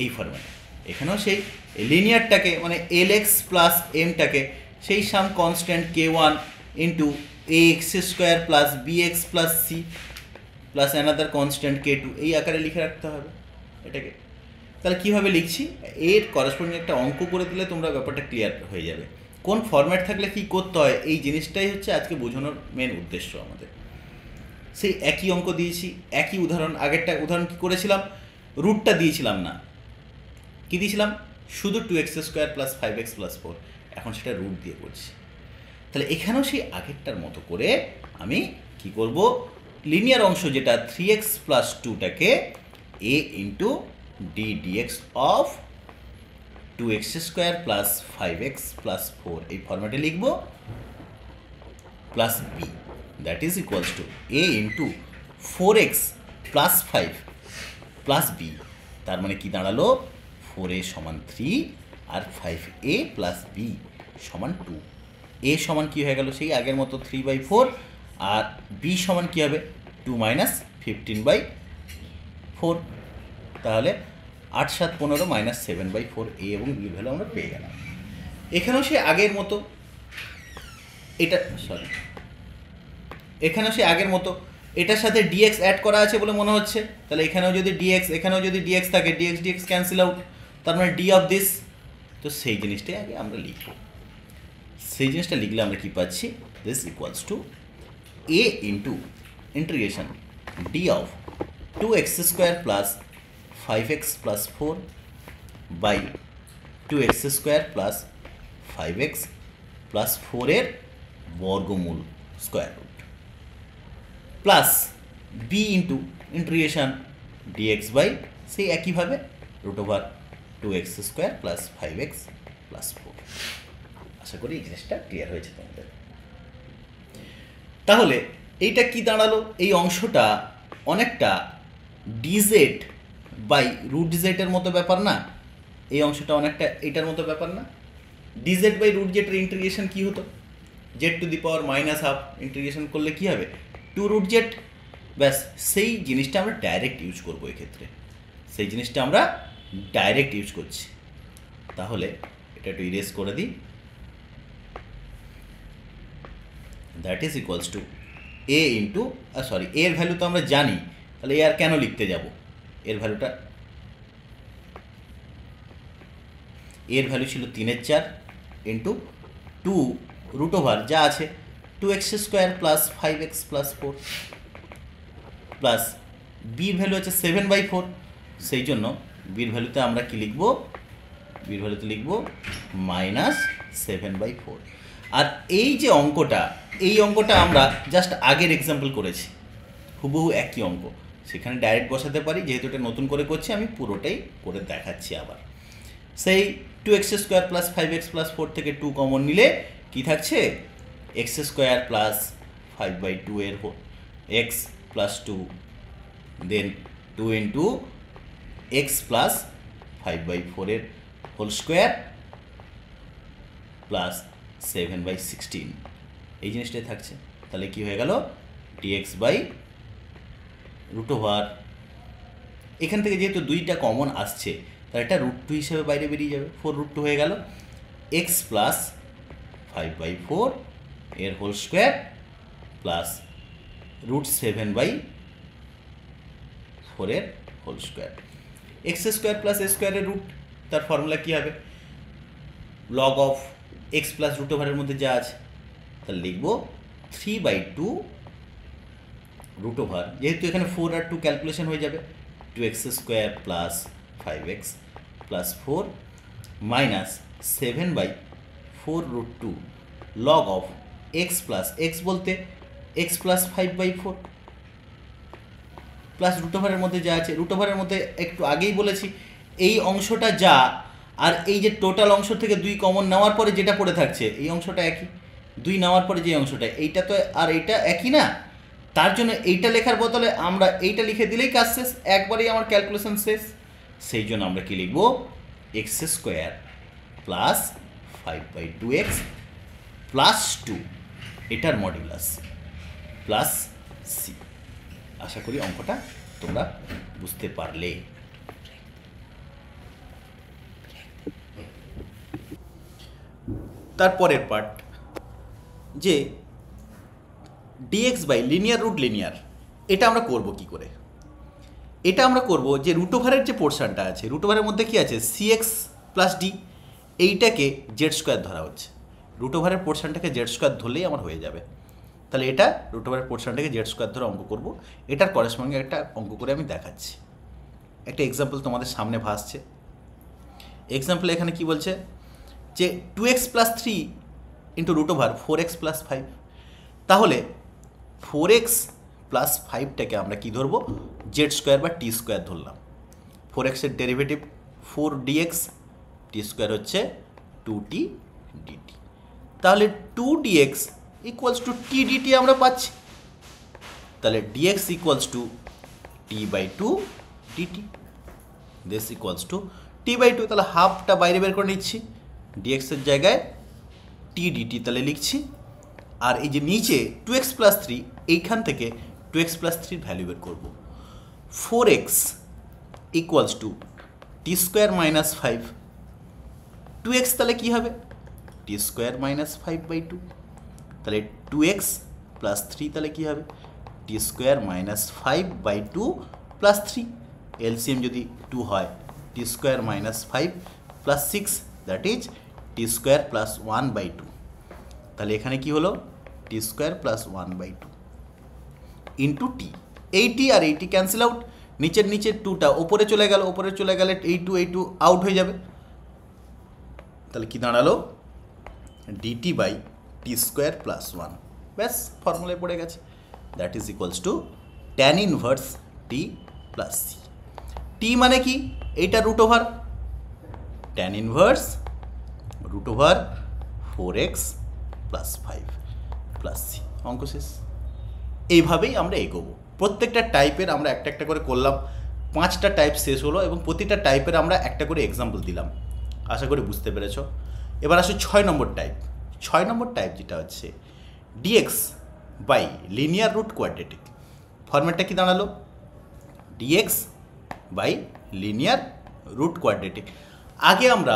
এই ফরম্যাটে। এখানেও সেই লিনিয়ারটাকে মানে Lx প্লাস এমটাকে সেই some constant K1 into ax² plus bx plus c plus another constant K2 এই আকারে লিখে রাখতে হবে এটাকে। তাহলে কীভাবে লিখছি, এর করেসপন্ডিং একটা অঙ্ক করে দিলে তোমরা ব্যাপারটা ক্লিয়ার হয়ে যাবে। কোন ফরম্যাট থাকলে কী করতে হয় এই জিনিসটাই হচ্ছে আজকে বোঝানোর মেন উদ্দেশ্য আমাদের। সেই একই অঙ্ক দিয়েছি, একই উদাহরণ। আগেরটা উদাহরণ কী করেছিলাম, রুটটা দিয়েছিলাম না, কী দিয়েছিলাম, শুধু 2x² প্লাস 5x প্লাস 4, এখন সেটা রুট দিয়ে করছি। তাহলে এখানেও সেই আগেরটার মতো করে আমি কি করব, লিনিয়ার অংশ যেটা 3x প্লাস 2টাকে a into d dx of 2x² plus 5x plus 4 এই ফরম্যাটে লিখব, plus b that is equals to a into 4x plus 5 plus b। তার মানে কি দাঁড়ালো, 4a সমান 3 আর 5a প্লাস b সমান 2। a সমান কী হয়ে গেল, সেই আগের মতো 3/4, আর b সমান কী হবে, 2 - 15/4। তাহলে 8 7 15 -7/4 a এবং b ভ্যালু আমরা পেয়ে গেলাম। এখানেও সে আগের মতো, এখানেও সে আগের মতো এটার সাথে dx অ্যাড করা আছে বলে মনে হচ্ছে। তাহলে এখানেও যদি dx থাকে, dx ক্যান্সেল আউট, তার মানে d অফ দিস। তো সেই জিনিসটাই আগে আমরা লিখব। সেই জিনিসটা লিখলে আমরা কী পাচ্ছি, this equals to a into integration d of 2x² plus 5x plus 4 by 2x² plus 5x plus 4-এর বর্গমূল square root plus b into integration dx by সেই একইভাবে √2x² প্লাস 5x প্লাস 4। আশা করি এই জিনিসটা ক্লিয়ার হয়েছে তোমাদের। তাহলে এইটা কি দাঁড়ালো, এই অংশটা অনেকটা dz বাই √z-এর মতো ব্যাপার না, এই অংশটা অনেকটা এইটার মতো ব্যাপার না। dz বাই √z-এর ইন্টিগ্রেশন কী হতো, z⁻⁻½ ইন্টিগ্রেশন করলে কী হবে, 2√z। ব্যাস সেই জিনিসটা আমরা ডাইরেক্ট ইউজ করবো এক্ষেত্রে, সেই জিনিসটা আমরা ডাইরেক্ট ইউজ করছি। তাহলে এটা একটু ইরেজ করে দিই, that is equals to a into sorry এর ভ্যালু তো আমরা জানি, তাহলে এ আর কেন লিখতে যাব, এর ভ্যালুটা, এর ভ্যালু ছিল 3/4 ইন্টু 2√ওভার যা আছে 2x² plus 5x plus 4 plus বির ভ্যালু আছে 7/4, সেই জন্য বির ভ্যালুতে আমরা কি লিখব, বির ভ্যালুতে লিখব -7/4। আর এই যে অঙ্কটা, এই অঙ্কটা আমরা জাস্ট আগের এক্সাম্পল করেছি, হুবহু একই অঙ্ক, সেখানে ডাইরেক্ট বসাতে পারি। যেহেতু এটা নতুন করে করছি আমি পুরোটাই করে দেখাচ্ছি আবার। সেই 2x² প্লাস 5x প্লাস 4 থেকে 2 কমন নিলে কি থাকছে, x² প্লাস 5/2 এর x প্লাস 2, দেন 2 ইন্টু x প্লাস 5/4 এর হোল স্কোয়ার প্লাস 7/16 এই জিনিসটাই থাকছে। তাহলে কি হয়ে গেল, dx বাই √ওভার, এখান থেকে যেহেতু 2টা কমন আসছে তাহলে এটা √2 হিসেবে বাইরে বেরিয়ে যাবে, 4√2 হয়ে গেল। এক্স প্লাস 5/4 এর হোল স্কোয়ার প্লাস √7/4 এর whole square. X square plus a স্কোয়ারের রুট, তার ফর্মুলা কী হবে? লগ অফ এক্স প্লাস √ওভারের মধ্যে যা আছে, তাহলে লিখব 3/2 √ওভার, যেহেতু এখানে 4 আর 2 ক্যালকুলেশন হয়ে যাবে, 2x square plus 5x plus 4 minus 7/4 log of x plus x বলতে এক্স প্লাস 5/4 প্লাস √ওভারের মধ্যে যা আছে, √ওভারের মধ্যে একটু আগেই বলেছি এই অংশটা যা, আর এই যে টোটাল অংশ থেকে 2 কমন নেওয়ার পরে যেটা পড়ে থাকছে এই অংশটা একই, 2 নেওয়ার পরে যে অংশটা, এইটা তো আর এইটা একই না, তার জন্য এইটা লেখার বদলে আমরা এইটা লিখে দিলেই কাজ শেষ, একবারেই আমার ক্যালকুলেশন শেষ। সেই জন্য আমরা কি লিখব? X square plus 5/2x plus 2 এটার মডিউলাস প্লাস সি। আশা করি অঙ্কটা তোমরা বুঝতে পারলে। তারপরের পার্ট যে dx by linear root linear, এটা আমরা করব কি করে? এটা আমরা করব যে √ওভারের যে পোর্শনটা আছে, √ওভারের মধ্যে কি আছে? সিএক্স প্লাস ডি, এইটাকে জেড স্কোয়ার ধরা হচ্ছে। √ওভারের পোর্শনটাকে জেড স্কোয়ার ধরলেই আমার হয়ে যাবে। তাহলে এটা √ওভারের পোর্শনটাকে জেড স্কোয়ার ধরে অঙ্ক করব। এটার করেসপন্ডিং একটা অঙ্ক করে আমি দেখাচ্ছি। একটা এক্সাম্পল তোমাদের সামনে ভাসছে। এক্সাম্পল এখানে কি বলছে যে 2x plus 3 into √over 4x plus 5। তাহলে 4x প্লাস 5টাকে আমরা কি ধরবো? জেড স্কোয়ার বা টি স্কোয়ার ধরলাম। 4x এর ডেরিভেটিভ 4dx, টি স্কোয়ার হচ্ছে 2t dt। তাহলে 2dx equals to T DT আমরা পাচ্ছি। তাহলে dx equals two t/2 dt, this equals two t/2। তাহলে হাফটা বাইরে বের করে নিচ্ছি, dx এর জায়গায় t dt তাহলে লিখছি। আর এই যে নিচে 2x প্লাস 3, এইখান থেকে 2x প্লাস 3 ভ্যালু বের করবো। 4x equals to t square minus 5, 2x তাহলে কী হবে? T square minus 5/2। তাহলে 2x প্লাস 3 তাহলে কী হবে? T square minus 5/2 plus 3, LCM যদি 2 হয়, t square minus 5 plus 6 that is t square plus 1/2। তাহলে এখানে কি হলো? T square plus 1/2 into t. এই টি আর এই টি ক্যান্সেল আউট, নিচের 2টা ওপরে চলে গেল, ওপরে চলে গেলে এই টু আউট হয়ে যাবে। তাহলে কি দাঁড়ালো? Dt by t square plus 1, ব্যাস ফর্মুলায় পড়ে গেছে। That is equals to tan inverse t plus c. T মানে কি? এইটা √ওভার, ট্যান ইনভার্স √ওভার 4x প্লাস 5 প্লাস সি। অঙ্ক শেষ। এইভাবেই আমরা এগোবো। প্রত্যেকটা টাইপের আমরা একটা একটা করে করলাম, 5টা টাইপ শেষ হলো এবং প্রতিটা টাইপের আমরা একটা করে এক্সাম্পল দিলাম। আশা করি বুঝতে পেরেছ। এবার আসে 6 নম্বর টাইপ। 6 নম্বর টাইপ যেটা হচ্ছে dx by linear root quadratic. ফরম্যাটটা কি দাঁড়ালো? Dx by linear root quadratic. আগে আমরা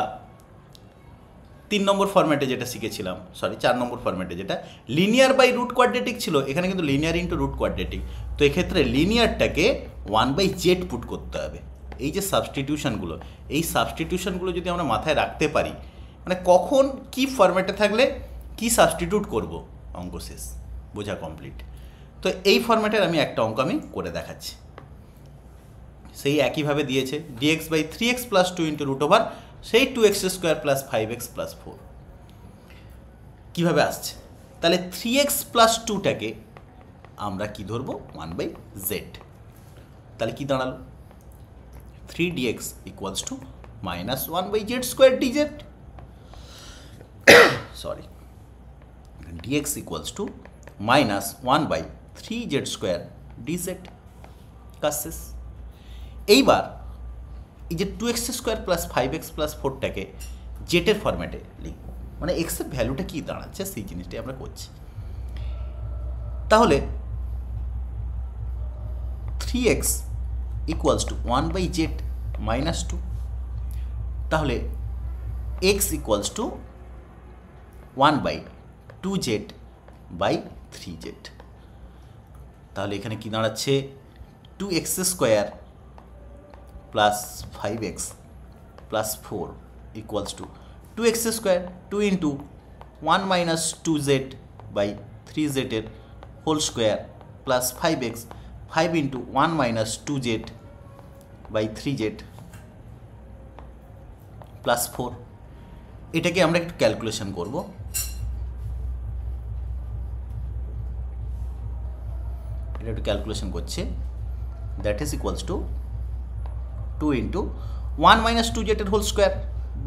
3 নম্বর ফরম্যাটে যেটা শিখেছিলাম, 4 নম্বর ফরম্যাটে যেটা লিনিয়ার বাই রুট কোয়াড্রেটিক ছিল, এখানে কিন্তু লিনিয়ার ইন্টু রুট কোয়াড্রেটিক। তো এক্ষেত্রে লিনিয়ারটাকে 1/z পুট করতে হবে। এই যে সাবস্টিটিউশনগুলো, এই সাবস্টিটিউশনগুলো যদি আমরা মাথায় রাখতে পারি, মানে কখন কি ফরম্যাটে থাকলে কি সাবস্টিটিউট করব, অঙ্ক শেষ, বোঝা কমপ্লিট। তো এই ফরম্যাটের আমি একটা অঙ্ক আমি করে দেখাচ্ছি। সেই একইভাবে দিয়েছে dx by 3x plus 2 into √over সেই 2x square plus 5x plus 4। কীভাবে আসছে? তাহলে 3x প্লাস 2টাকে আমরা কি ধরবো? 1/z। তাহলে কি দাঁড়ালো? 3dx equals to minus 1/z square dz। Sorry, dx equals to minus 1/3z square dz। কাজ শেষ। এইবার এই যে 2x square plus 5x plus 4টাকে জেটের ফরম্যাটে লিখব, মানে এক্সের ভ্যালুটা কী দাঁড়াচ্ছে সেই জিনিসটাই আমরা করছি। তাহলে 3x equals to 1/z minus 2। তাহলে x ইকুয়ালস টু 1/2z/3z। তাহলে এখানে কি দাঁড়াচ্ছে 2x square plus 5x plus 4 equals to 2x square 2 into 1 - 2z/3z এর whole square plus 5x 5 into 1 - 2z/3z plus 4। এটাকে আমরা একটু ক্যালকুলেশন করব। এটা একটু ক্যালকুলেশন করছে, that is equals to 2 into 1 - 2z এর whole square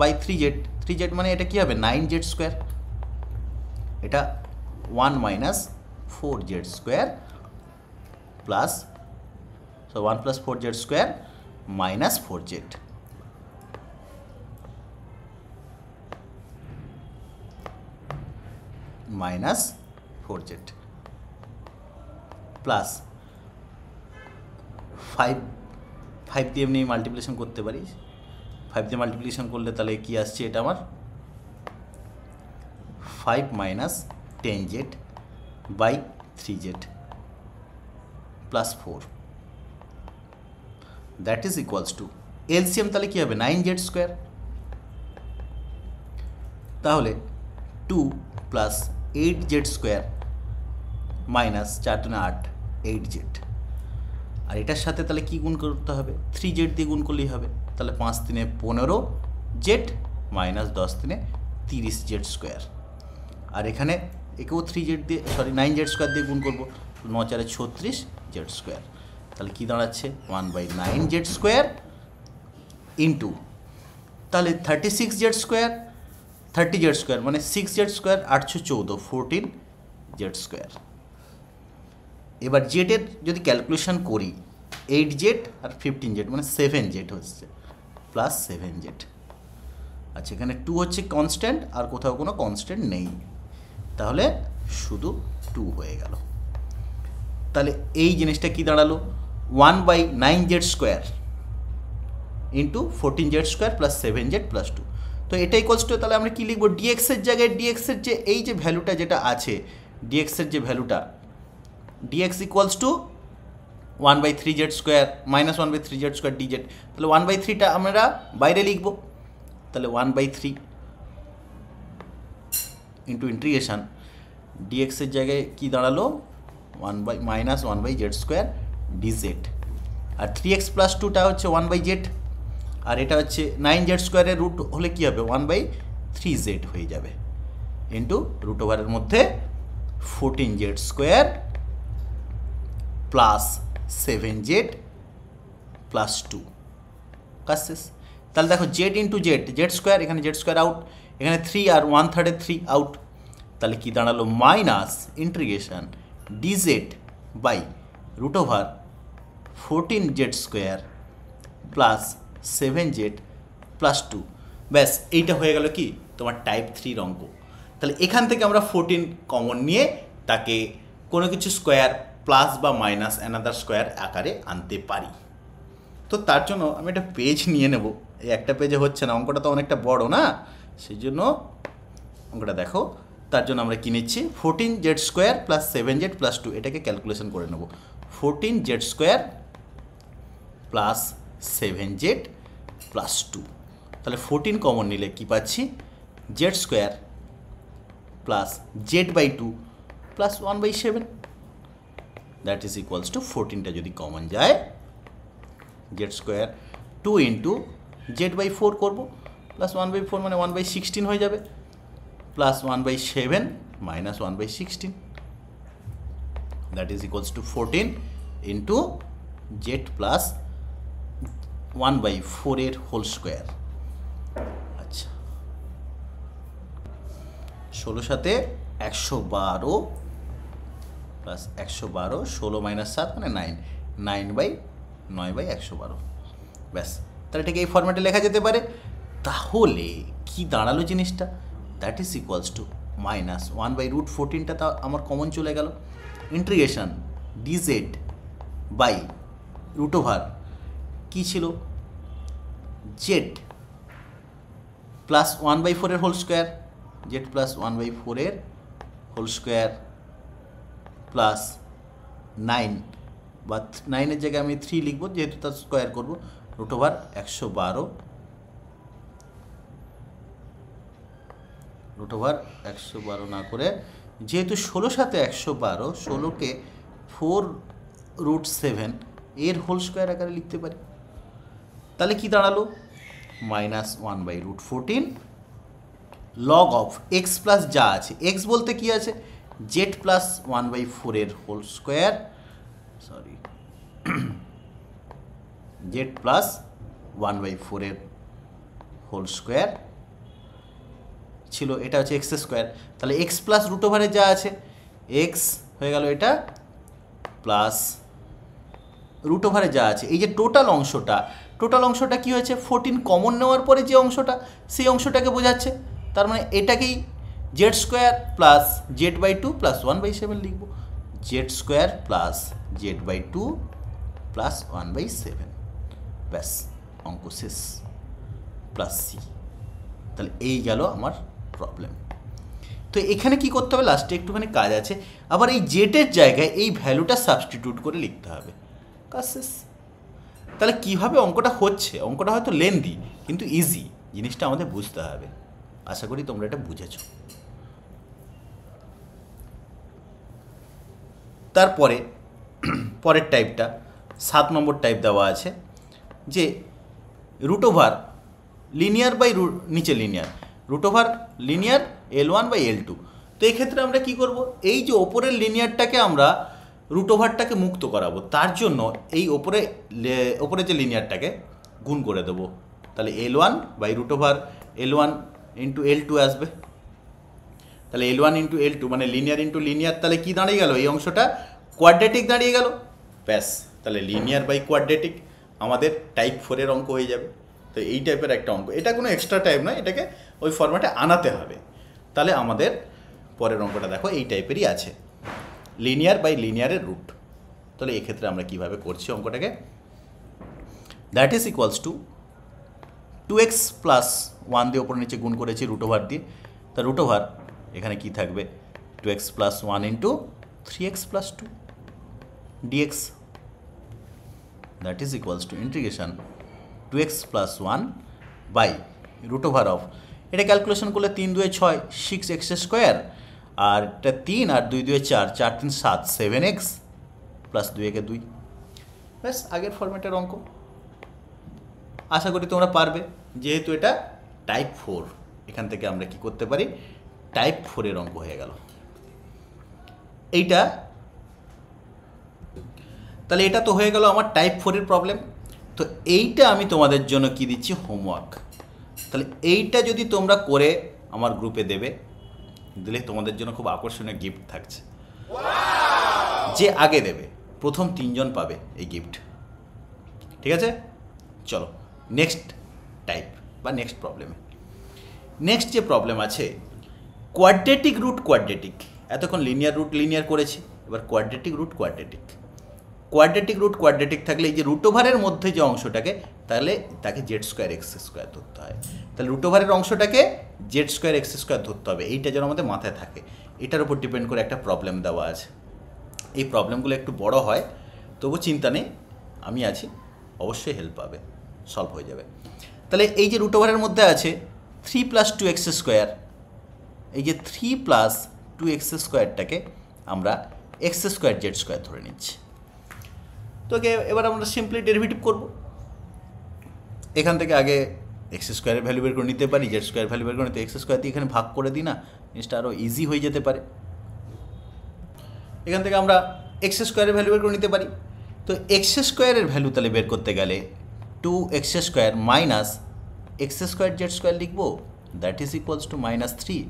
by 3z। 3z মানে এটা কি হবে 9z স্কোয়ার, এটা 1 - 4z square plus 1 + 4z square minus 4z minus 4z plus 5 দিয়ে এমনি মাল্টিপ্লিকেশন করতে পারি। 5 দিয়ে মাল্টিপ্লিকেশন করলে তাহলে কি আসছে, এটা আমার 5 - 10z/3z plus 4, that is equals two LCM তাহলে কি হবে 9z স্কোয়ার। তাহলে 2 plus 8z square minus 4 × 8 8z, আর এটার সাথে তাহলে কি গুণ করতে হবে 3z দিয়ে গুণ করলেই হবে। তাহলে 5 × 3 = 15z মাইনাস 10 × 3 = 30z স্কোয়ার। আর এখানে একেও 3z দিয়ে 9z স্কোয়ার দিয়ে গুণ করবো, 9 × 4 = 36z স্কোয়ার। তাহলে কি দাঁড়াচ্ছে 1/9z স্কোয়ার ইন্টু তাহলে 36z স্কোয়ার 30z স্কোয়ার মানে 6z স্কোয়ার 814 14z স্কোয়ার। এবার জেডের যদি ক্যালকুলেশন করি 8z আর 15z মানে 7z হচ্ছে প্লাস 7z। আচ্ছা, এখানে 2 হচ্ছে কনস্ট্যান্ট আর কোথাও কোনো কনস্ট্যান্ট নেই, তাহলে শুধু 2 হয়ে গেল। তাহলে এই জিনিসটা কি দাঁড়ালো 1/9z square into 14z square plus 7z plus 2। তো এটা ইকুয়ালস টু তাহলে আমরা কি লিখবো ডিএক্সের জায়গায় ডিএক্সের যে এই যে ভ্যালুটা যেটা আছে ডিএক্সের যে ভ্যালুটা dx equals two 1/3z square minus 1/3z square dz। তাহলে 1/3টা আমরা বাইরে লিখব, তাহলে 1/3 ইন্টু ইন্টিগ্রেশন ডিএক্সের জায়গায় কি দাঁড়ালো মাইনাস 1/z স্কোয়ার dz, আর 3x + 2টা হচ্ছে 1/z, আর এটা হচ্ছে 9z স্কোয়ারের রুট হলে কী হবে 1/3z হয়ে যাবে ইন্টু রুট ওভারের মধ্যে 14z square plus 7z plus 2 কাজ শেষ। তাহলে দেখো জেড ইন্টু জেড স্কোয়ার, এখানে জেড স্কোয়ার আউট, এখানে 3 আর 1/3 3 আউট, তাহলে কি দাঁড়ালো minus integration dz by root over 14z square plus 7z plus 2। ব্যাস এইটা হয়ে গেল কি তোমার টাইপ 3 অঙ্ক। তাহলে এখান থেকে আমরা 14 কমন নিয়ে তাকে কোনো কিছু স্কোয়ার প্লাস বা মাইনাস অ্যানাদার স্কোয়ার আকারে আনতে পারি। তো তার জন্য আমি একটা পেজ নিয়ে নেব, এই একটা পেজে হচ্ছে না, অঙ্কটা তো অনেকটা বড় না, সেই জন্য অঙ্কটা দেখো। তার জন্য আমরা কি নিচ্ছি 14z square plus 7z plus 2, এটাকে ক্যালকুলেশন করে নেব। 14z square plus 7z plus 2, তাহলে 14 কমন নিলে কি পাচ্ছি z square plus z/2 plus 1/7, that is equals to 14টা যদি কমন যায় z স্কোয়ার 2 ইন্টু z/4 করবো প্লাস 1/4 মানে 1/16 হয়ে যাবে plus 1/7 minus 1/16, that is equals two 14 into z plus 1/4 এর হোল স্কোয়ার। আচ্ছা, 16 সাথে 112 প্লাস 112, 16 মাইনাস 7 মানে 9, 9/9/112। ব্যাস, তাহলে এটাকে এই ফরম্যাটে লেখা যেতে পারে। তাহলে কি দাঁড়ালো জিনিসটা, that is equals to minus 1/√14টা তা আমার কমন চলে গেল, integration dz by root over কী ছিল z প্লাস 1/4 এর হোল স্কোয়ার, জেড প্লাস 1/4 এর হোল স্কোয়ার প্লাস 9 বা 9-এর জায়গায় আমি 3 লিখবো যেহেতু তার স্কোয়ার করবো, রুট ওভার 112 রুট ওভার 112 না করে যেহেতু 16 সাথে 112, 16কে 4√7 এর হোল স্কোয়ার আকারে লিখতে পারি। তাহলে কি দাঁড়ালো? -1/√14 লগ অফ এক্স প্লাস যা আছে, এক্স বলতে কি আছে, জেড প্লাস 1/4 এর whole square, sorry z plus 1/4 এর হোল স্কোয়ার ছিল, এটা হচ্ছে এক্স স্কোয়ার। তাহলে এক্স প্লাস রুট ওভারে যা আছে, এক্স হয়ে গেল এটা প্লাস রুট ওভারে যা আছে, এই যে টোটাল অংশটা কি হয়েছে, 14 কমন নেওয়ার পরে যে অংশটা, সেই অংশটাকে বোঝাচ্ছে। তার মানে এটাকেই Z square plus z/2 plus 1/7 লিখব, Z square plus z/2 plus 1/7, ব্যাস অঙ্ক শেষ, প্লাস সি। তাহলে এই গেল আমার প্রবলেম। তো এখানে কি করতে হবে, লাস্টে একটুখানি কাজ আছে, আবার এই জেটের জায়গায় এই ভ্যালুটা সাবস্টিটিউট করে লিখতে হবে, কাজ শেষ। তাহলে কীভাবে অঙ্কটা হচ্ছে, অঙ্কটা হয়তো লেন্দি কিন্তু ইজি, জিনিসটা আমাদের বুঝতে হবে। আশা করি তোমরা এটা বুঝেছ। তারপরে পরের টাইপটা 7 নম্বর টাইপ দেওয়া আছে যে রুট ওভার লিনিয়ার বাই নিচে linear, root over linear L1/L2। তো এক্ষেত্রে আমরা কি করব, এই যে ওপরের লিনিয়ারটাকে আমরা রুট ওভারটাকে মুক্ত করাবো, তার জন্য এই ওপরে যে লিনিয়ারটাকে গুণ করে দেবো। তাহলে L1/√L1 ইন্টু L2 আসবে। তাহলে L1 ইন্টু L2 মানে লিনিয়ার ইন্টু লিনিয়ার, তাহলে কি দাঁড়িয়ে গেল, এই অংশটা কোয়াড্রেটিক দাঁড়িয়ে গেল, ব্যাস। তাহলে লিনিয়ার বাই কোয়াড্রেটিক আমাদের টাইপ 4-এর অঙ্ক হয়ে যাবে। তো এই টাইপের একটা অঙ্ক, এটা কোনো এক্সট্রা টাইপ নয়, এটাকে ওই ফরম্যাটে আনাতে হবে। তাহলে আমাদের পরের অঙ্কটা দেখো এই টাইপেরই আছে, লিনিয়ার বাই লিনিয়ারের রুট। তাহলে এক্ষেত্রে আমরা কীভাবে করছি অঙ্কটাকে, that is equals to 2x plus 1 দিয়ে ওপর নিচে গুণ করেছি রুট ওভার দিয়ে। তা রুট ওভার এখানে কি থাকবে, 2x plus 1 into 3x plus 2 dx, that is equals to integration 2x plus 1 by root over of, এটা ক্যালকুলেশন করলে 3 2 6 6x স্কোয়ার, আর এটা 3 আর 2 2 4 4 3 7 7x প্লাস 2 একে 2, ব্যাস আগের ফরম্যাটের অঙ্ক। আশা করি তোমরা পারবে, যেহেতু এটা টাইপ 4, এখান থেকে আমরা কি করতে পারি, টাইপ 4-এর অঙ্ক হয়ে গেল এইটা। তাহলে এটা তো হয়ে গেল আমার টাইপ 4-এর প্রবলেম। তো এইটা আমি তোমাদের জন্য কি দিচ্ছি, হোমওয়ার্ক। তাহলে এইটা যদি তোমরা করে আমার গ্রুপে দেবে, দিলে তোমাদের জন্য খুব আকর্ষণীয় গিফট থাকছে। যে আগে দেবে প্রথম 3 জন পাবে এই গিফট, ঠিক আছে? চলো নেক্সট টাইপ বা নেক্সট প্রবলেমে। নেক্সট যে প্রবলেম আছে, কোয়াড্রেটিক রুট কোয়াড্রেটিক। এতক্ষণ লিনিয়ার রুট লিনিয়ার করেছি, এবার quadratic root quadratic. Quadratic root quadratic থাকলে এই যে রুট ওভারের মধ্যে যে অংশটাকে, তাহলে তাকে জেড স্কোয়ার এক্স স্কোয়ার ধরতে হয়। তাহলে রুট ওভারের অংশটাকে জেড স্কোয়ার এক্স স্কোয়ার ধরতে হবে, এইটা যেন আমাদের মাথায় থাকে। এটার উপর ডিপেন্ড করে একটা প্রবলেম দেওয়া আছে। এই প্রবলেমগুলো একটু বড় হয়, তবু চিন্তা নেই, আমি আছি, অবশ্যই হেল্প পাবে, সলভ হয়ে যাবে। তাহলে এই যে রুট ওভারের মধ্যে আছে 3 প্লাস 2x স্কোয়ার, এই যে 3 প্লাস 2x স্কোয়ারটাকে আমরা এক্স স্কোয়ার জেড স্কোয়ার ধরে নিচ্ছি। তো এবার আমরা সিম্পলি ডেরিভেটিভ করব। এখান থেকে আগে এক্স স্কোয়ারের ভ্যালু বের করে নিতে পারি, জেড স্কোয়ার ভ্যালু বের করে নিতে এক্স স্কোয়ার দিয়ে এখানে ভাগ করে দিই না, জিনিসটা আরও ইজি হয়ে যেতে পারে। এখান থেকে আমরা এক্স স্কোয়ারের ভ্যালু বের করে নিতে পারি। তো এক্স স্কোয়ারের ভ্যালু তাহলে বের করতে গেলে 2x square minus x square z square লিখবো, দ্যাট ইজ ইকুয়ালস টু -3।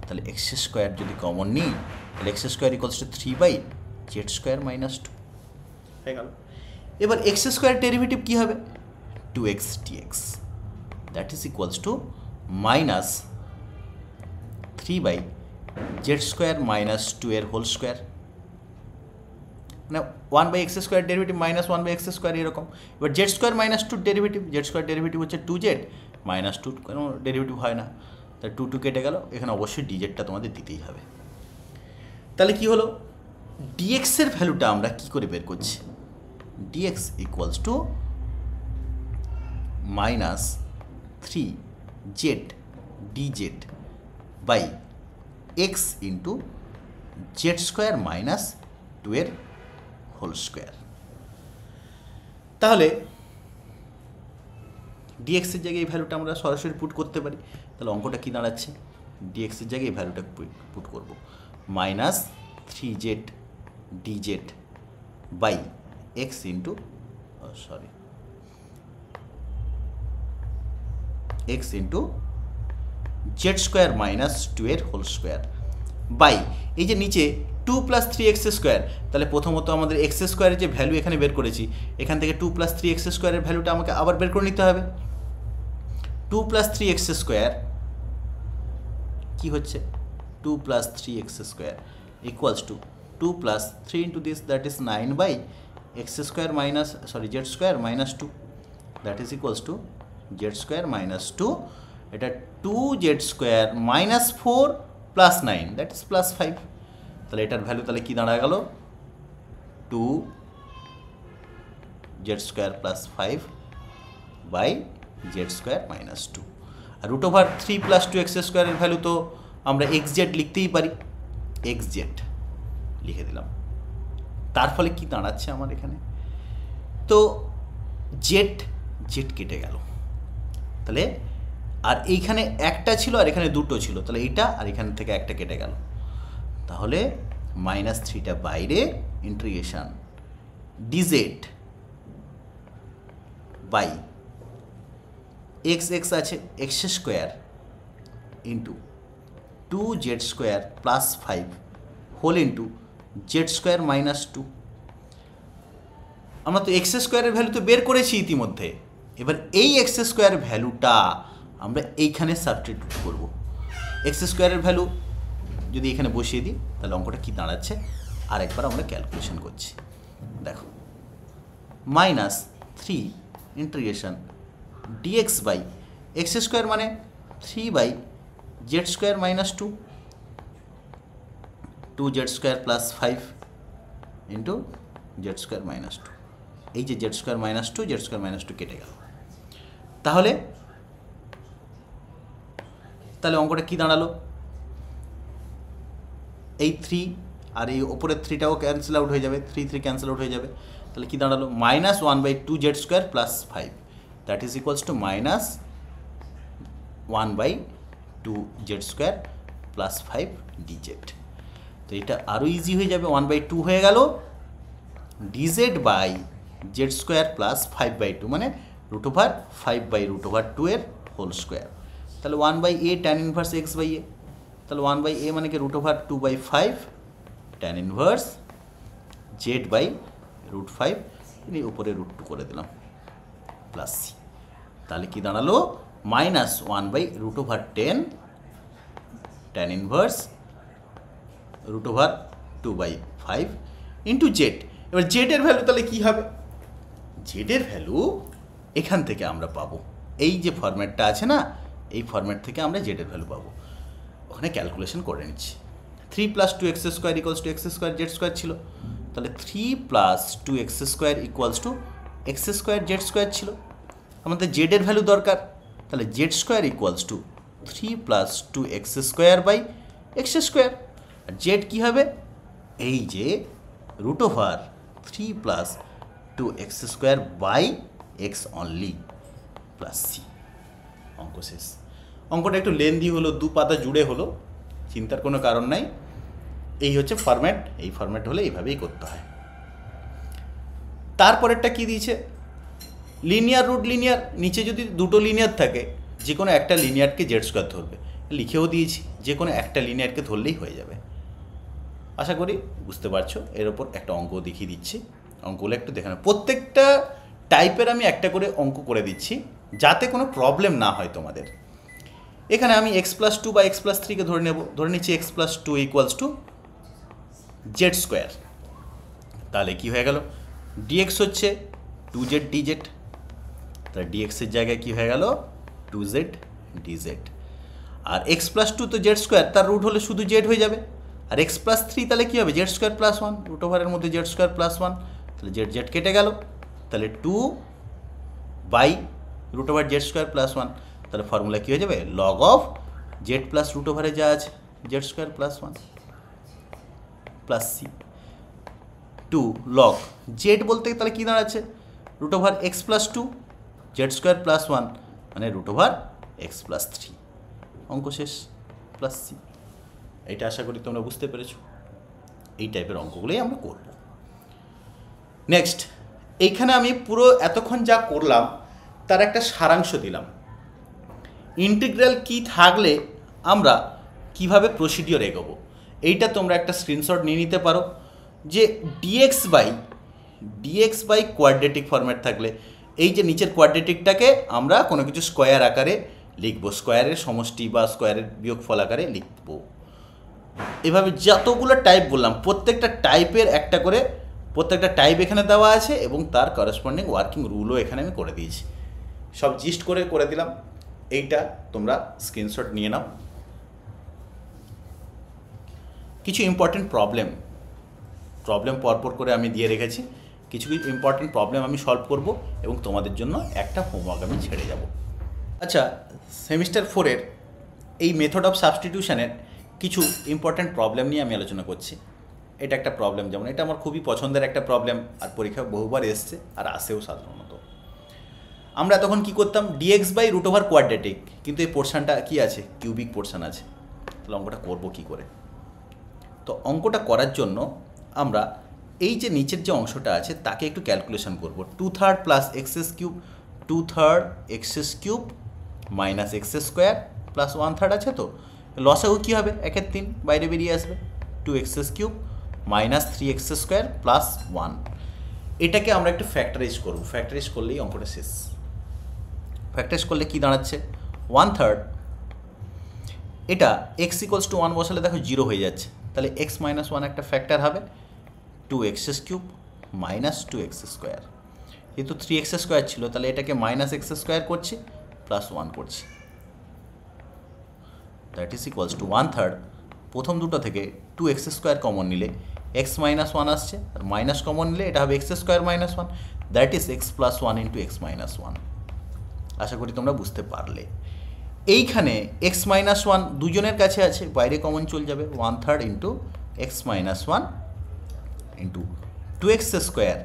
তাহলে এক্স স্কোয়ার যদি কমন নিই, তাহলে এক্স স্কোয়ার ইকুয়ালস টু 3/জেড স্কোয়ার -2 হয়ে গেল। এবার এক্স স্কোয়ার ডেরিভেটিভ কী হবে, 2x dx, that is equals to -3/জেড স্কোয়ার -2 এর হোল স্কোয়ার, মানে 1/x square derivative -1/x square এরকম। এবার Z square -2 derivative, Z square derivative হচ্ছে 2z, -2 কোনো ডেরিভেটিভ হয় না, তাই 2 কেটে গেল, এখানে অবশ্যই ডিজেডটা তোমাদের দিতেই হবে। তাহলে কি হলো, ডিএক্সের ভ্যালুটা আমরা কি করে বের করছি, dx equals to -3z dz by x into z square minus 2 এর হোল স্কোয়ার। তাহলে ডিএক্সের জায়গায় এই ভ্যালুটা আমরা সরাসরি পুট করতে পারি। তাহলে অঙ্কটা কী দাঁড়াচ্ছে, ডিএক্সের জায়গায় এই ভ্যালুটা পুট করবো, -3z dz by x into x into z square minus 2 এর হোল স্কোয়ার বাই এই যে নিচে 2 + 3x স্কোয়ার। তাহলে প্রথমত আমাদের এক্স স্কোয়ারের যে ভ্যালু এখানে বের করেছি, এখান থেকে 2 + 3x স্কোয়ারের ভ্যালুটা আমাকে আবার বের করে নিতে হবে। 2 + 3x স্কোয়ার কি হচ্ছে, 2 + 3x square equals to 2 + 3 into this, that is 9 by x square minus z square minus 2, that is equals to z square minus 2, এটা 2z square minus 4 plus 9, that is plus 5। তাহলে এটার value তাহলে কি দাঁড়া গেল, 2z square plus 5 by z square minus 2। R √3 + 2x স্কোয়ারের value তো আমরা xz লিখতেই পারি, xz লিখে দিলাম। তার ফলে কি দাঁড়াচ্ছে আমার এখানে, তো জেড কেটে গেল, তাহলে আর এইখানে একটা ছিল আর এখানে দুটো ছিল, তাহলে এইটা আর এখান থেকে একটা কেটে গেল, তাহলে -3টা বাইরে, ইন্টিগ্রেশন ডিজেড বাই এক্স আছে x square into 2z square plus 5 whole into z square minus 2। আমরা তো এক্স স্কোয়ারের ভ্যালু তো বের করেছি ইতিমধ্যে, এবার এই এক্স স্কোয়ার ভ্যালুটা আমরা এইখানে সাবস্টিটিউট করব। এক্স স্কোয়ারের ভ্যালু যদি এখানে বসিয়ে দিই, তাহলে অঙ্কটা কী দাঁড়াচ্ছে আরেকবার আমরা ক্যালকুলেশন করছি। দেখো, -3 integration dx by x square মানে 3/z square minus 2, 2z square plus 5 into z square minus 2। এই যে z square minus 2, z square minus 2 কেটে গেল। তাহলে অঙ্কটা কি দাঁড়ালো, এই 3 আর এই ওপরের 3টাও ক্যান্সেল আউট হয়ে যাবে, 3 ক্যান্সেল আউট হয়ে যাবে। তাহলে কি দাঁড়ালো, -1/2z square plus 5, that is equals two -1/2z square plus 5 dz। তো এটা আরও ইজি হয়ে যাবে, 1/2 হয়ে গেল, dz by z square plus 5/2 মানে √5/√2 এর হোল স্কোয়ার। তাহলে 1/a tan ইনভার্স x/a, তাহলে 1/a মানে কি √2/5 tan ইনভার্স z/√5, উপরে √2 করে দিলাম প্লাস c। তাহলে কি দাঁড়ালো, -1/√10 tan ইনভার্স √2/5 ইন্টু জেড। এবার জেডের ভ্যালু তাহলে কী হবে, জেডের ভ্যালু এখান থেকে আমরা পাবো, এই যে ফরম্যাটটা আছে না, এই ফরম্যাট থেকে আমরা জেডের ভ্যালু পাবো। ওখানে ক্যালকুলেশন করে নিচ্ছি, 3 + 2x square equals to x square z square ছিল, তাহলে 3 + 2x square equals to x square z square ছিল। আমাদের জেডের ভ্যালু দরকার, তাহলে z square equals to 3 + 2x square by x square. আর জেড কী হবে, এই যে √3 + 2x square by x only plus c. অঙ্ক শেষ। অঙ্কটা একটু লেন্দি হলো, 2 পাতা জুড়ে হলো, চিন্তার কোনো কারণ নাই। এই হচ্ছে ফরম্যাট, এই ফরম্যাট হলে এইভাবেই করতে হয়। তারপরেরটা কি দিয়েছে, লিনিয়ার রুট লিনিয়ার, নিচে যদি দুটো লিনিয়ার থাকে যে কোনো একটা লিনিয়ারকে জেড স্কোয়ার ধরবে, লিখেও দিয়েছি, যে কোনো একটা লিনিয়ারকে ধরলেই হয়ে যাবে। আশা করি বুঝতে পারছো। এর ওপর একটা অঙ্ক দেখিয়ে দিচ্ছি, অঙ্কগুলো একটু দেখে নাও। প্রত্যেকটা টাইপের আমি একটা করে অঙ্ক করে দিচ্ছি যাতে কোনো প্রবলেম না হয় তোমাদের। এখানে আমি x+2 বা x+3কে ধরে নেব, ধরে নিচ্ছি x+2 equals to z square. তাহলে কি হয়ে গেল, ডিএক্স হচ্ছে 2z dz, তাহলে ডিএক্সের জায়গায় কি হয়ে গেল 2z dz। আর x প্লাস টু তো জেড স্কোয়ার, তার রুট হলে শুধু জেড হয়ে যাবে। আর x প্লাস থ্রি তাহলে কী হবে, z square plus one, root ওভারের মধ্যে জেড স্কোয়ার প্লাস ওয়ান, তাহলে জেড জেড কেটে গেল, তাহলে 2 by root over z square plus one, তাহলে ফর্মুলা কী হয়ে যাবে, log of z plus root ওভারে যা আছে z square plus one plus c. 2 log z বলতে তাহলে কী দাঁড়াচ্ছে, root over x plus two z square plus one, মানে root over x plus three, অঙ্ক শেষ, প্লাস সি। এটা আশা করি তোমরা বুঝতে পেরেছো। এই টাইপের অঙ্কগুলোই আমরা করব। নেক্সট, এইখানে আমি পুরো এতক্ষণ যা করলাম তার একটা সারাংশ দিলাম। ইন্টিগ্রাল কি থাকলে আমরা কিভাবে প্রসিডিওর এগোবো, এইটা তোমরা একটা স্ক্রিনশট নিয়ে নিতে পারো। যে ডিএক্স বাই কোয়াড্রেটিক ফরম্যাট থাকলে, এই যে নিচের কোয়াড্রেটিকটাকে আমরা কোনো কিছু স্কোয়ার আকারে লিখবো, স্কোয়ারের সমষ্টি বা স্কোয়ারের বিয়োগফল আকারে লিখবো। এভাবে যতগুলো টাইপ বললাম প্রত্যেকটা টাইপের একটা করে, প্রত্যেকটা টাইপ এখানে দেওয়া আছে এবং তার করসপন্ডিং ওয়ার্কিং রুলও এখানে আমি করে দিয়েছি। সব জিস্ট করে দিলাম। এইটা তোমরা স্ক্রিনশট নিয়ে নাও। কিছু ইম্পর্টেন্ট প্রবলেম পরপর করে আমি দিয়ে রেখেছি। কিছু ইম্পর্টেন্ট প্রবলেম আমি সলভ করব এবং তোমাদের জন্য একটা হোমওয়ার্ক আমি ছেড়ে যাব। আচ্ছা, সেমিস্টার 4-এর এই মেথড অফ সাবস্টিটিউশনের কিছু ইম্পর্টেন্ট প্রবলেম নিয়ে আমি আলোচনা করছি। এটা একটা প্রবলেম, যেমন এটা আমার খুবই পছন্দের একটা প্রবলেম, আর পরীক্ষা বহুবার এসছে আর আসেও সাধারণত। আমরা তখন কি করতাম, dx by root over quadratic, কিন্তু এই পোর্শনটা কি আছে, কিউবিক পোর্শন আছে। তাহলে অঙ্কটা করবো কী করে? তো অঙ্কটা করার জন্য আমরা এই যে নিচের যে অংশটা আছে তাকে একটু ক্যালকুলেশন করব। 2/3 plus x's cube, 2/3 x's cube minus x square plus 1/3 আছে, তো লসাগু কী হবে, 1/3 বাইরে বেরিয়ে আসবে, 2 x's cube minus 3 x square plus 1। এটাকে আমরা একটু ফ্যাক্টরাইজ করব। ফ্যাক্টরাইজ করলেই অঙ্কটা শেষ। ফ্যাক্টরাইজ করলে কী দাঁড়াচ্ছে, 1/3, এটা এক্স ইকুয়ালস টু 1 বসালে দেখো 0 হয়ে যাচ্ছে, তাহলে এক্স মাইনাস 1 একটা ফ্যাক্টর হবে, 2 x cube minus 2 x square, যেহেতু 3 এক্স স্কোয়ার ছিল তাহলে এটাকে মাইনাস এক্স স্কোয়ার করছি প্লাস 1 করছি, দ্যাট ইজ ইকুয়ালস টু 1/3। প্রথম দুটো থেকে 2 এক্স স্কোয়ার কমন নিলে এক্স মাইনাস 1 আসছে, আর মাইনাস কমন নিলে এটা হবে x square minus 1, that is x plus 1 into x minus 1। আশা করি তোমরা বুঝতে পারলে। এইখানে এক্স মাইনাস 1 দুজনের কাছে আছে, বাইরে কমন চলে যাবে, 1/3 into x minus 1 into 2 x square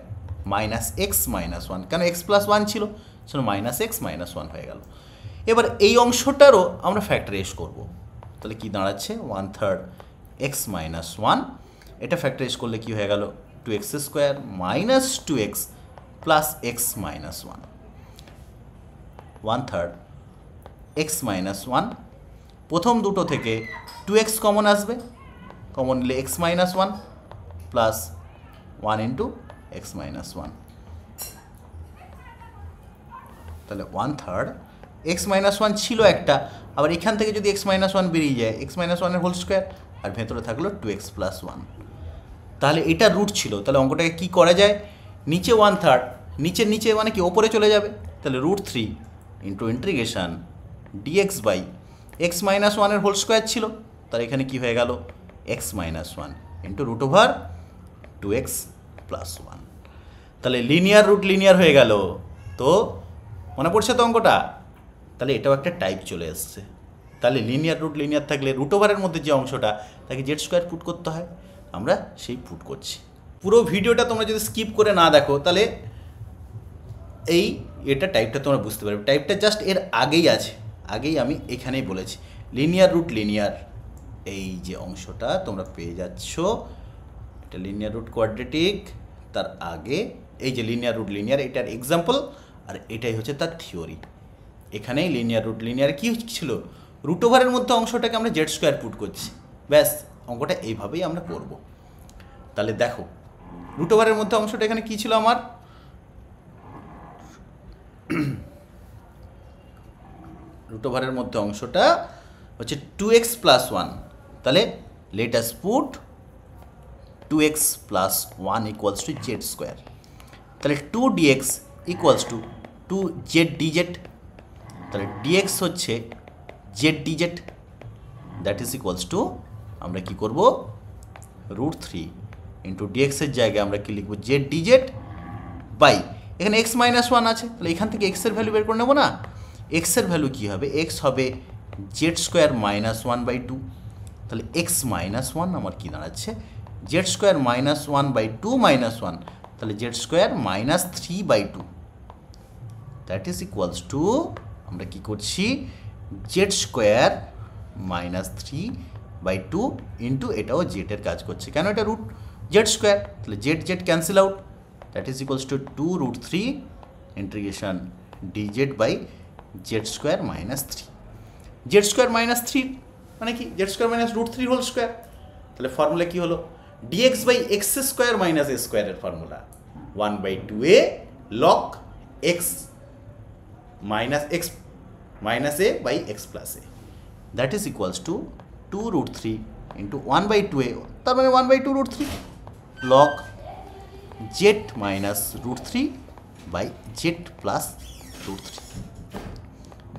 minus x minus 1, কেন এক্স প্লাস 1 ছিল, সেটা মাইনাস এক্স মাইনাস 1 হয়ে গেল। এবার এই অংশটারও আমরা ফ্যাক্টরাইজ করব। তাহলে কি দাঁড়াচ্ছে, 1/3 এক্স মাইনাস 1, এটা ফ্যাক্টরাইজ করলে কি হয়ে গেল, 2 x square minus 2 x plus x minus 1, 1/3 x minus 1। প্রথম দুটো থেকে 2x কমন আসবে, কমন নিলে x minus 1 plus 1 into x minus 1, তাহলে 1/3 এক্স মাইনাস 1 ছিল একটা, আবার এখান থেকে যদি এক্স মাইনাস 1 বেরিয়ে যায়, এক্স মাইনাস 1-এর হোল স্কোয়ার, আর ভেতরে থাকলো 2x প্লাস 1, তাহলে এটা রুট ছিল। তাহলে অঙ্কটাকে কী করা যায়, নিচে 1/3, নিচে মানে কি ওপরে চলে যাবে, তাহলে √3 into integration dx by x minus 1-এর হোল স্কোয়ার ছিল, তার এখানে কি হয়ে গেল, x minus 1 into root over 2x plus 1। তাহলে লিনিয়ার রুট লিনিয়ার হয়ে গেল। তো মনে পড়ছে তো অঙ্কটা? তাহলে এটাও একটা টাইপ চলে এসছে। তাহলে লিনিয়ার রুট লিনিয়ার থাকলে রুট ওভারের মধ্যে যে অংশটা তাকে জেড স্কোয়ার পুট করতে হয়, আমরা সেই পুট করছি। পুরো ভিডিওটা তোমরা যদি স্কিপ করে না দেখো তাহলে এটা টাইপটা তোমরা বুঝতে পারবে। টাইপটা জাস্ট এর আগেই আছে, আগেই আমি এখানেই বলেছি লিনিয়ার রুট লিনিয়ার, এই যে অংশটা তোমরা পেয়ে যাচ্ছ এটা লিনিয়ার রুট কোয়াড্রেটিক, তার আগে এই যে লিনিয়ার রুট লিনিয়ার এটার এক্সাম্পল, আর এটাই হচ্ছে তার থিওরি। এখানেই লিনিয়ার রুট লিনিয়ার কী ছিল, রুট ওভারের মধ্যে অংশটাকে আমরা জেড স্কোয়ার পুট করছি, ব্যাস অঙ্কটা এইভাবেই আমরা করব। তাহলে দেখো রুট ওভারের মধ্যে অংশটা এখানে কী ছিল আমার, রুট ওভারের মধ্যে অংশটা হচ্ছে 2x প্লাস 1, তাহলে let us put 2x plus 1 equals to z square, তাহলে 2 dx equals to 2z dz, তাহলে ডিএক্স হচ্ছে Z DZ, that is equals to আমরা কি করব √3 ইন্টু ডিএক্সের জায়গায় আমরা কি লিখব জেড ডিজেড বাই এখানে x মাইনাস ওয়ান আছে, তাহলে এখান থেকে এক্সের ভ্যালু বের করে নেবো না। এক্সের ভ্যালু কী হবে, এক্স হবে জেড স্কোয়ার মাইনাস 1/2, তাহলে এক্স মাইনাস ওয়ান আমার কী দাঁড়াচ্ছে z square minus 1/2 minus one, তাহলে z square minus 3/2, that is equals to আমরা কী করছি জেড স্কোয়ার মাইনাস 3/2 ইন্টু এটাও জেডের কাজ করছে, কেন এটা রুট জেড স্কোয়ার, তাহলে z z cancel out, that is equals to 2√3 integration dz by z square minus 3। Z square minus 3 মানে কি z square minus √3 whole square, তাহলে ফর্মুলা কী হলো dx by x square minus a স্কোয়ারের formula 1/2a log x minus x minus a by x plus a, that is equals to 2√3 into 1/2a, তার মানে 1/2√3 lock Z minus √3 by z plus √3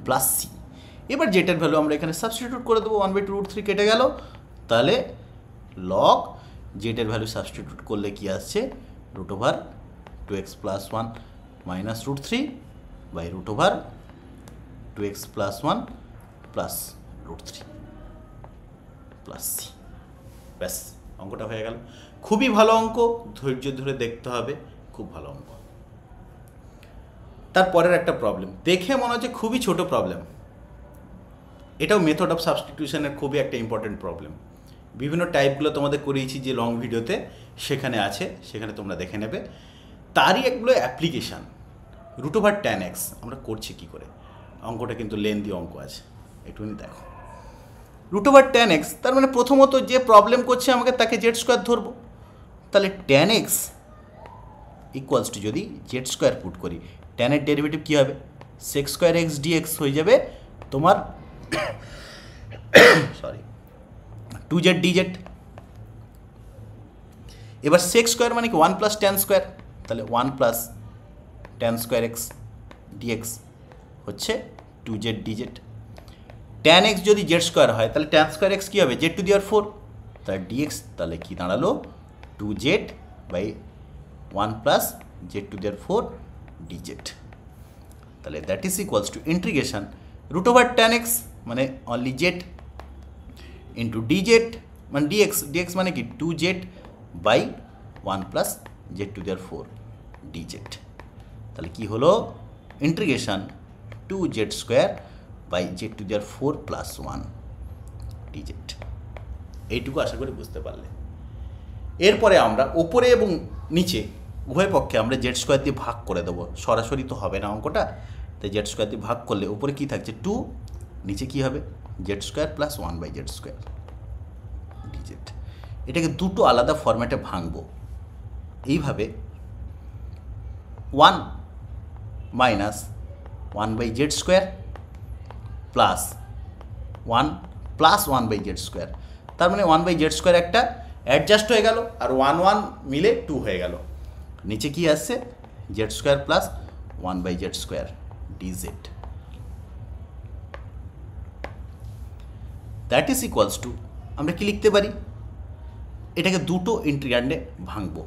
plus C. এবার জেটের value আমরা এখানে substitute করে দেবো, 1/2√3 কেটে গেল, তাহলে লগ জেটের ভ্যালু সাবস্টিটিউট করলে কি আসছে √2x plus 1 minus √3 by √2x plus 1 plus √3 plus C. ব্যাস অঙ্কটা হয়ে গেল, খুবই ভালো অঙ্ক, ধৈর্য ধরে দেখতে হবে, খুব ভালো অঙ্ক। তারপরের একটা প্রবলেম দেখে মনে হচ্ছে খুবই ছোট প্রবলেম, এটাও মেথড অফ সাবস্টিটিউশনের খুবই একটা ইম্পর্টেন্ট প্রবলেম, বিভিন্ন টাইপগুলো তোমাদের করিয়েছি যে লং ভিডিওতে, সেখানে আছে, সেখানে তোমরা দেখে নেবে। তারই একগুলো অ্যাপ্লিকেশান √tan x আমরা করছি কী করে, অঙ্কটা কিন্তু লেন্দি অঙ্ক আছে, একটুখানি দেখো। √tan x তার মানে প্রথমত যে প্রবলেম করছে আমাকে তাকে জেড স্কোয়ার ধরবো, তাহলে tan x ইকুয়ালস টু যদি জেড স্কোয়ার পুট করি ট্যানের ডেরিভেটিভ কী হবে সেক স্কোয়ার এক্স ডিএক্স হয়ে যাবে তোমার সরি 2z dz। এবার সেক স্কোয়ার মানে কি 1 প্লাস ট্যান স্কোয়ার, তাহলে 1 plus tan square x dx হচ্ছে 2z dz। ট্যান এক্স যদি জেড স্কোয়ার হয় তাহলে ট্যান স্কোয়ার এক্স কী হবে জেড টু দি পাওয়ার 4, তাহলে ডিএক্স তাহলে কি দাঁড়ালো 2z by 1 plus z to the power 4 dz, তাহলে that is equals to integration √tan x মানে অনলি জেড ইন্টু ডিজেড মানে ডিএক্স, ডিএক্স মানে কি 2z by 1 plus z to the power 4 dz, তাহলে কি হলো integration 2z square by z to the power 4 plus 1 dz। এইটুকু আশা করি বুঝতে পারলে। এরপরে আমরা ওপরে এবং নিচে উভয় পক্ষে আমরা জেড স্কোয়ার দিয়ে ভাগ করে দেবো, সরাসরি তো হবে না অঙ্কটা, তাই জেড স্কোয়ার দিয়ে ভাগ করলে উপরে কী থাকছে 2, নিচে কী হবে z square plus 1/z square DZ. এটাকে দুটো আলাদা ফরম্যাটে ভাঙবো, এইভাবে 1 minus 1/z square plus 1 plus 1/z square, তার মানে 1/z স্কোয়ার একটা অ্যাডজাস্ট হয়ে গেল আর 1 1 মিলে 2 হয়ে গেল, নিচে কি আসছে z square plus 1/z square dz, that is equals to আমরা কি লিখতে পারি এটাকে দুটো ইন্টিগ্র্যান্ডে ভাঙবো,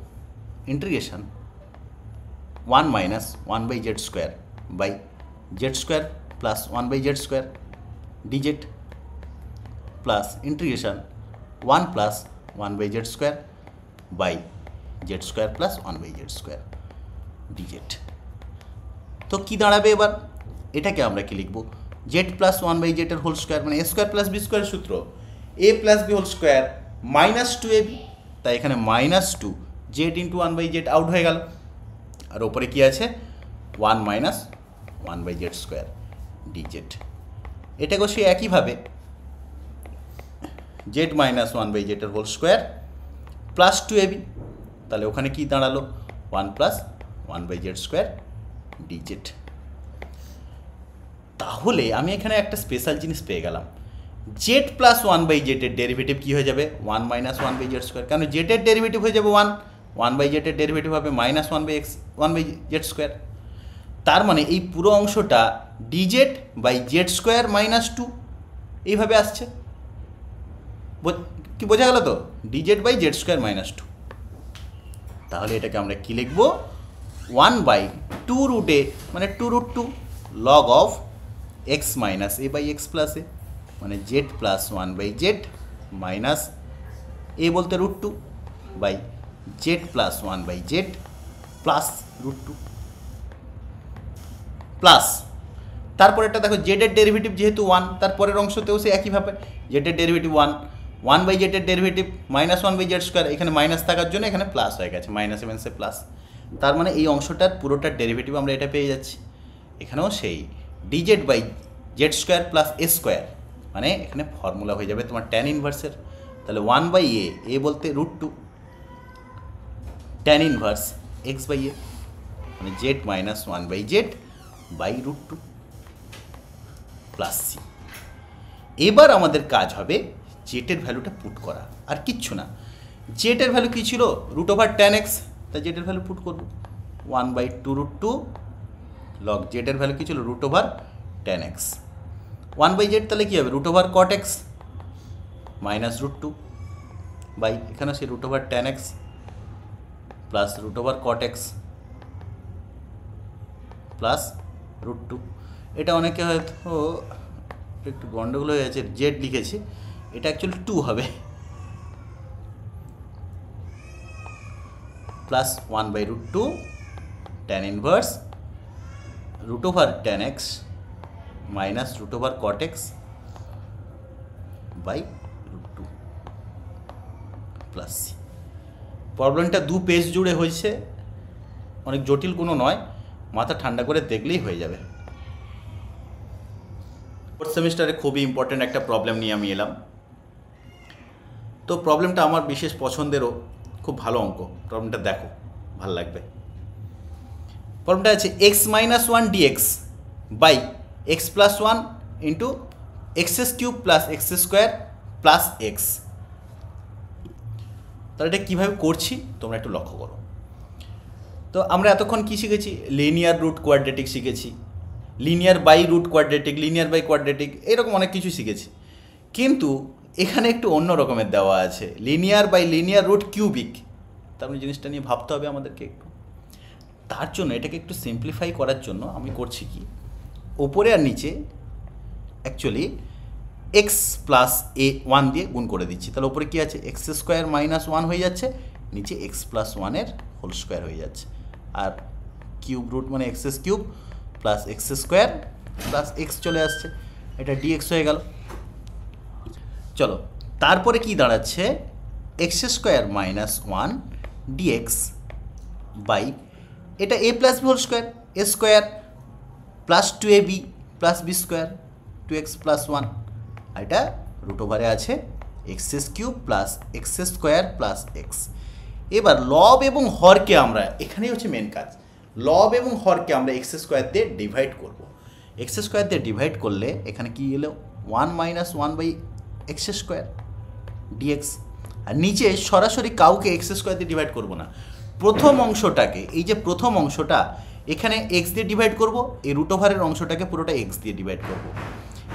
integration 1 minus 1/z square by z square plus 1/z square dz plus integration 1 plus 1/z square by z square plus 1/z square dz. তো কী দাঁড়াবে এবার এটাকে আমরা কি লিখব জেড প্লাস 1/z এর হোল স্কোয়ার মানে a square plus b square সূত্র a plus b whole square minus 2ab, তাই এখানে -2 জেড ইন্টু 1/z আউট হয়ে গেল, আর ওপরে কি আছে 1 মাইনাস 1/z স্কোয়ার ডিজেড। এটাকেও সে একইভাবে জেড মাইনাস 1/z এর হোল স্কোয়ার প্লাস 2ab, তাহলে ওখানে কি দাঁড়ালো 1 প্লাস 1/z স্কোয়ার ডিজেড। তাহলে আমি এখানে একটা স্পেশাল জিনিস পেয়ে গেলাম, জেড প্লাস 1/z এর ডেরিভেটিভ কী হয়ে যাবে 1 মাইনাস 1/z স্কোয়ার, কারণ জেডের ডেরিভেটিভ হয়ে যাবে 1/z এর ডেরিভেটিভ হবে -1/z স্কোয়ার, তার মানে এই পুরো অংশটা dz by z square minus two এইভাবে আসছে। কি বোঝা গেল তো? Dz by z square minus two. তাহলে এটাকে আমরা কি লিখবো? 1/2 রুট এ মানে 2 root 2 log of x minus a by x plus a মানে z plus 1/z minus a বলতে root 2 by z plus 1/z plus root 2 plus তারপর এটা দেখো জেডের ডেরিভেটিভ যেহেতু 1, তারপরের অংশতেও সে একইভাবে জেডের ডেরিভেটিভ 1/z এর ডেরিভেটিভ মাইনাস 1/z স্কোয়ার, এখানে মাইনাস থাকার জন্য এখানে প্লাস হয়ে গেছে, মাইনাস এভেন্সে প্লাস। তার মানে এই অংশটার পুরোটার ডেরিভেটিভ আমরা এটা পেয়ে যাচ্ছি। এখানেও সেই dz by z square plus a square মানে এখানে ফর্মুলা হয়ে যাবে তোমার ট্যান ইনভার্সের। তাহলে 1/a, এ বলতে root 2 tan inverse x by a মানে z minus 1/z by root 2 plus C. এবার আমাদের কাজ হবে জেটের ভ্যালুটা পুট করা, আর কিচ্ছু না। জেটের ভ্যালু কী ছিল? রুট ওভার ট্যান এক্স, তাই জেটের ভ্যালু পুট করবো 1/2 রুট 2 লগ জেটের ভ্যালু কী ছিল? Root over tan x. 1/z তাহলে কী হবে? Root over cot x minus root 2 by এখানে সে root over tan x plus root over cot x plus root 2। এটা অনেকে হয়তো একটু গন্ডগোল হয়ে গেছে, জেড লিখেছি, এটা অ্যাকচুয়ালি 2 হবে plus 1/√2 tan inverse root over tan x minus root over cot x by root 2 plus C. প্রবলেমটা 2 পেজ জুড়ে হয়েছে, অনেক জটিল কোনো নয়, মাথা ঠান্ডা করে দেখলেই হয়ে যাবে। ফোর্থ সেমিস্টারে খুবই ইম্পর্ট্যান্ট একটা প্রবলেম নিয়ে আমি এলাম। তো প্রবলেমটা আমার বিশেষ পছন্দেরও, খুব ভালো অঙ্ক। প্রবলেমটা দেখো, ভালো লাগবে। প্রবলেমটা আছে x minus 1 dx by x plus 1 into x's cube plus x square plus x. তাহলে এটা কীভাবে করছি তোমরা একটু লক্ষ্য করো। তো আমরা এতক্ষণ কী শিখেছি? লিনিয়ার রুট কোয়াড্রেটিক শিখেছি, linear by root quadratic, linear by quadratic, এরকম অনেক কিছু শিখেছি। কিন্তু এখানে একটু অন্য রকমের দেওয়া আছে, linear by linear root cubic. তার মানে জিনিসটা নিয়ে ভাবতে হবে আমাদেরকে একটু। তার জন্য এটাকে একটু সিম্পলিফাই করার জন্য আমি করছি কি, ওপরে আর নিচে অ্যাকচুয়ালি এক্স প্লাস এ 1 দিয়ে গুণ করে দিচ্ছি। তাহলে ওপরে কী আছে? এক্স স্কোয়ার মাইনাস 1 হয়ে যাচ্ছে, নিচে এক্স প্লাস 1-এর হোল স্কোয়ার হয়ে যাচ্ছে, আর কিউব রুট মানে XS cube plus x square plus x চলে আসছে, এটা ডিএক্স হয়ে গেল। চলো, তারপরে কি দাঁড়াচ্ছে? X square minus 1 dx by এটা a plus b whole square, a square plus 2ab plus b square 2x plus 1, আর এটা রুট ওভারে আছে x's cube plus x square plus x. এবার লব এবং হরকে আমরা, এখানেই হচ্ছে মেন কাজ, লব এবং হরকে আমরা এক্স স্কোয়ার দিয়ে ডিভাইড করব। এক্স স্কোয়ার দিয়ে ডিভাইড করলে এখানে কি এলো? 1 মাইনাস 1/x স্কোয়ার ডিএক্স। আর নিচে সরাসরি কাউকে এক্স স্কোয়ার দিয়ে ডিভাইড করব না, প্রথম অংশটাকে, এই যে প্রথম অংশটা এখানে এক্স দিয়ে ডিভাইড করব, এই রুট ওভারের অংশটাকে পুরোটা এক্স দিয়ে ডিভাইড করব।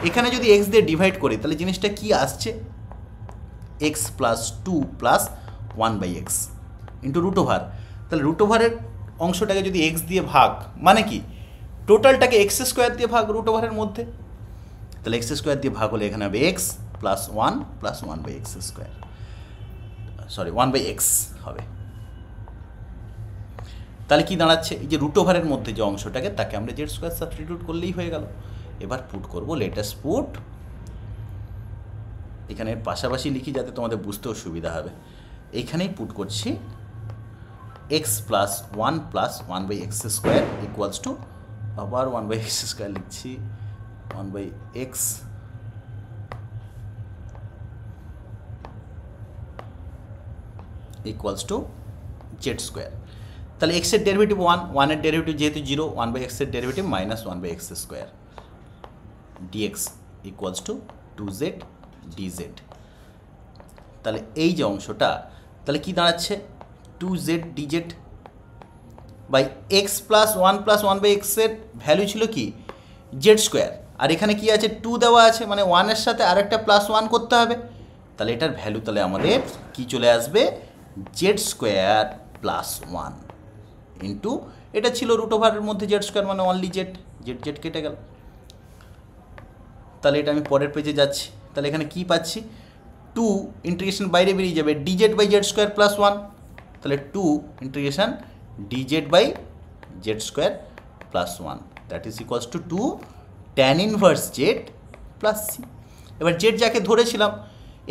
এখানে যদি এক্স দিয়ে ডিভাইড করি তাহলে জিনিসটা কি আসছে? X plus 2 plus 1/x into root over. তাহলে রুট ওভারের অংশটাকে যদি এক্স দিয়ে ভাগ, মানে কি টোটালটাকে এক্স স্কোয়ার দিয়ে ভাগ রুট ওভারের মধ্যে, তাহলে এক্স স্কোয়ার দিয়ে ভাগ হলে এখানে হবে x plus 1 plus 1/x square, sorry 1/x হবে। তাহলে কি দাঁড়াচ্ছে? এই যে রুট ওভারের মধ্যে যে অংশটাকে তাকে আমরা জেড স্কোয়ার সাবস্টিটিউট করলেই হয়ে গেল। এবার পুট করব, লেটেস্ট পুট, এখানে পাশাপাশি লিখি যাতে তোমাদের বুঝতেও সুবিধা হবে। এইখানেই পুট করছি x plus 1 plus 1/x square equals two, আবার 1/x স্কোয়ার লিখছি, 1/x equals to z square. তাহলে এক্সের ডেরিভেটিভ 1, 1-এর ডেরিভেটিভ যেহেতু 0, 1/x-এর derivative minus 1/x square dx equals to 2z dz। তাহলে এই যে অংশটা, তাহলে কি দাঁড়াচ্ছে? 2z dz by x plus one by এক্সের ভ্যালু ছিল কি জেড স্কোয়ার, আর এখানে কি আছে 2 দেওয়া আছে, মানে 1-এর সাথে আরেকটা +1 করতে হবে, তাহলে এটার ভ্যালু তাহলে আমাদের কি চলে আসবে জেড স্কোয়ার প্লাস 1 ইন্টু এটা ছিল √এর মধ্যে জেড স্কোয়ার মানে অনলি জেড, জেড কেটে গেল। তাহলে এটা আমি পরের পেজে যাচ্ছি, তাহলে এখানে কি পাচ্ছি 2 ইন্টিগ্রেশন বাইরে বেরিয়ে যাবে dz by z square plus 1, তাহলে 2 integration dz by z square plus 1 that is equals to 2 tan inverse z plus C. এবার জেড যাকে ধরেছিলাম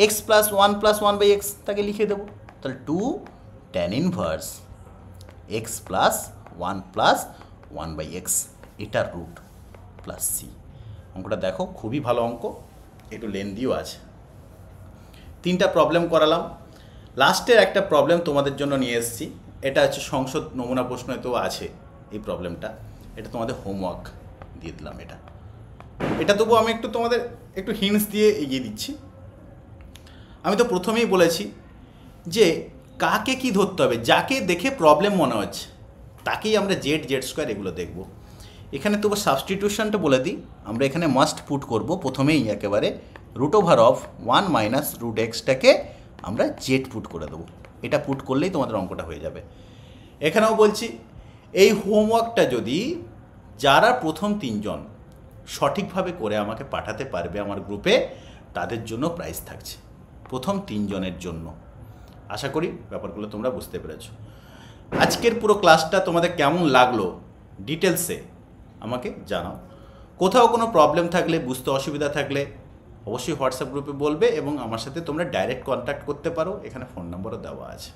x plus one by x তাকে লিখে দেবো, তাহলে 2 tan inverse x plus one by x এটার root plus C. অঙ্কটা দেখো খুবই ভালো অঙ্ক, একটু লেন্দিও আছে। 3টা প্রবলেম করালাম, লাস্টের একটা প্রবলেম তোমাদের জন্য নিয়ে এসেছি, এটা হচ্ছে সংসদ নমুনা প্রশ্নতেও আছে এই প্রবলেমটা, এটা তোমাদের হোমওয়ার্ক দিয়ে দিলাম। এটা তবু আমি একটু তোমাদের একটু হিন্টস দিয়ে এগিয়ে দিচ্ছি। আমি তো প্রথমেই বলেছি যে কাকে কি ধরতে হবে, যাকে দেখে প্রবলেম মনে হচ্ছে তাকেই আমরা জেড স্কোয়ার এগুলো দেখব। এখানে তবু সাবস্টিটিউশনটা বলে দিই, আমরা এখানে মাস্ট পুট করব প্রথমেই একেবারে √1 মাইনাস √x-টাকে আমরা জেড পুট করে দেবো, এটা পুট করলেই তোমাদের অঙ্কটা হয়ে যাবে। এখানেও বলছি এই হোমওয়ার্কটা যদি যারা প্রথম 3 জন সঠিকভাবে করে আমাকে পাঠাতে পারবে আমার গ্রুপে, তাদের জন্য প্রাইজ থাকছে, প্রথম 3 জনের জন্য। আশা করি ব্যাপারগুলো তোমরা বুঝতে পেরেছো। আজকের পুরো ক্লাসটা তোমাদের কেমন লাগলো ডিটেলসে আমাকে জানাও। কোথাও কোনো প্রবলেম থাকলে, বুঝতে অসুবিধা থাকলে অবশ্যই হোয়াটসঅ্যাপ গ্রুপে বলবে, এবং আমার সাথে তোমরা ডাইরেক্ট কন্ট্যাক্ট করতে পারো, এখানে ফোন নম্বরও দেওয়া আছে।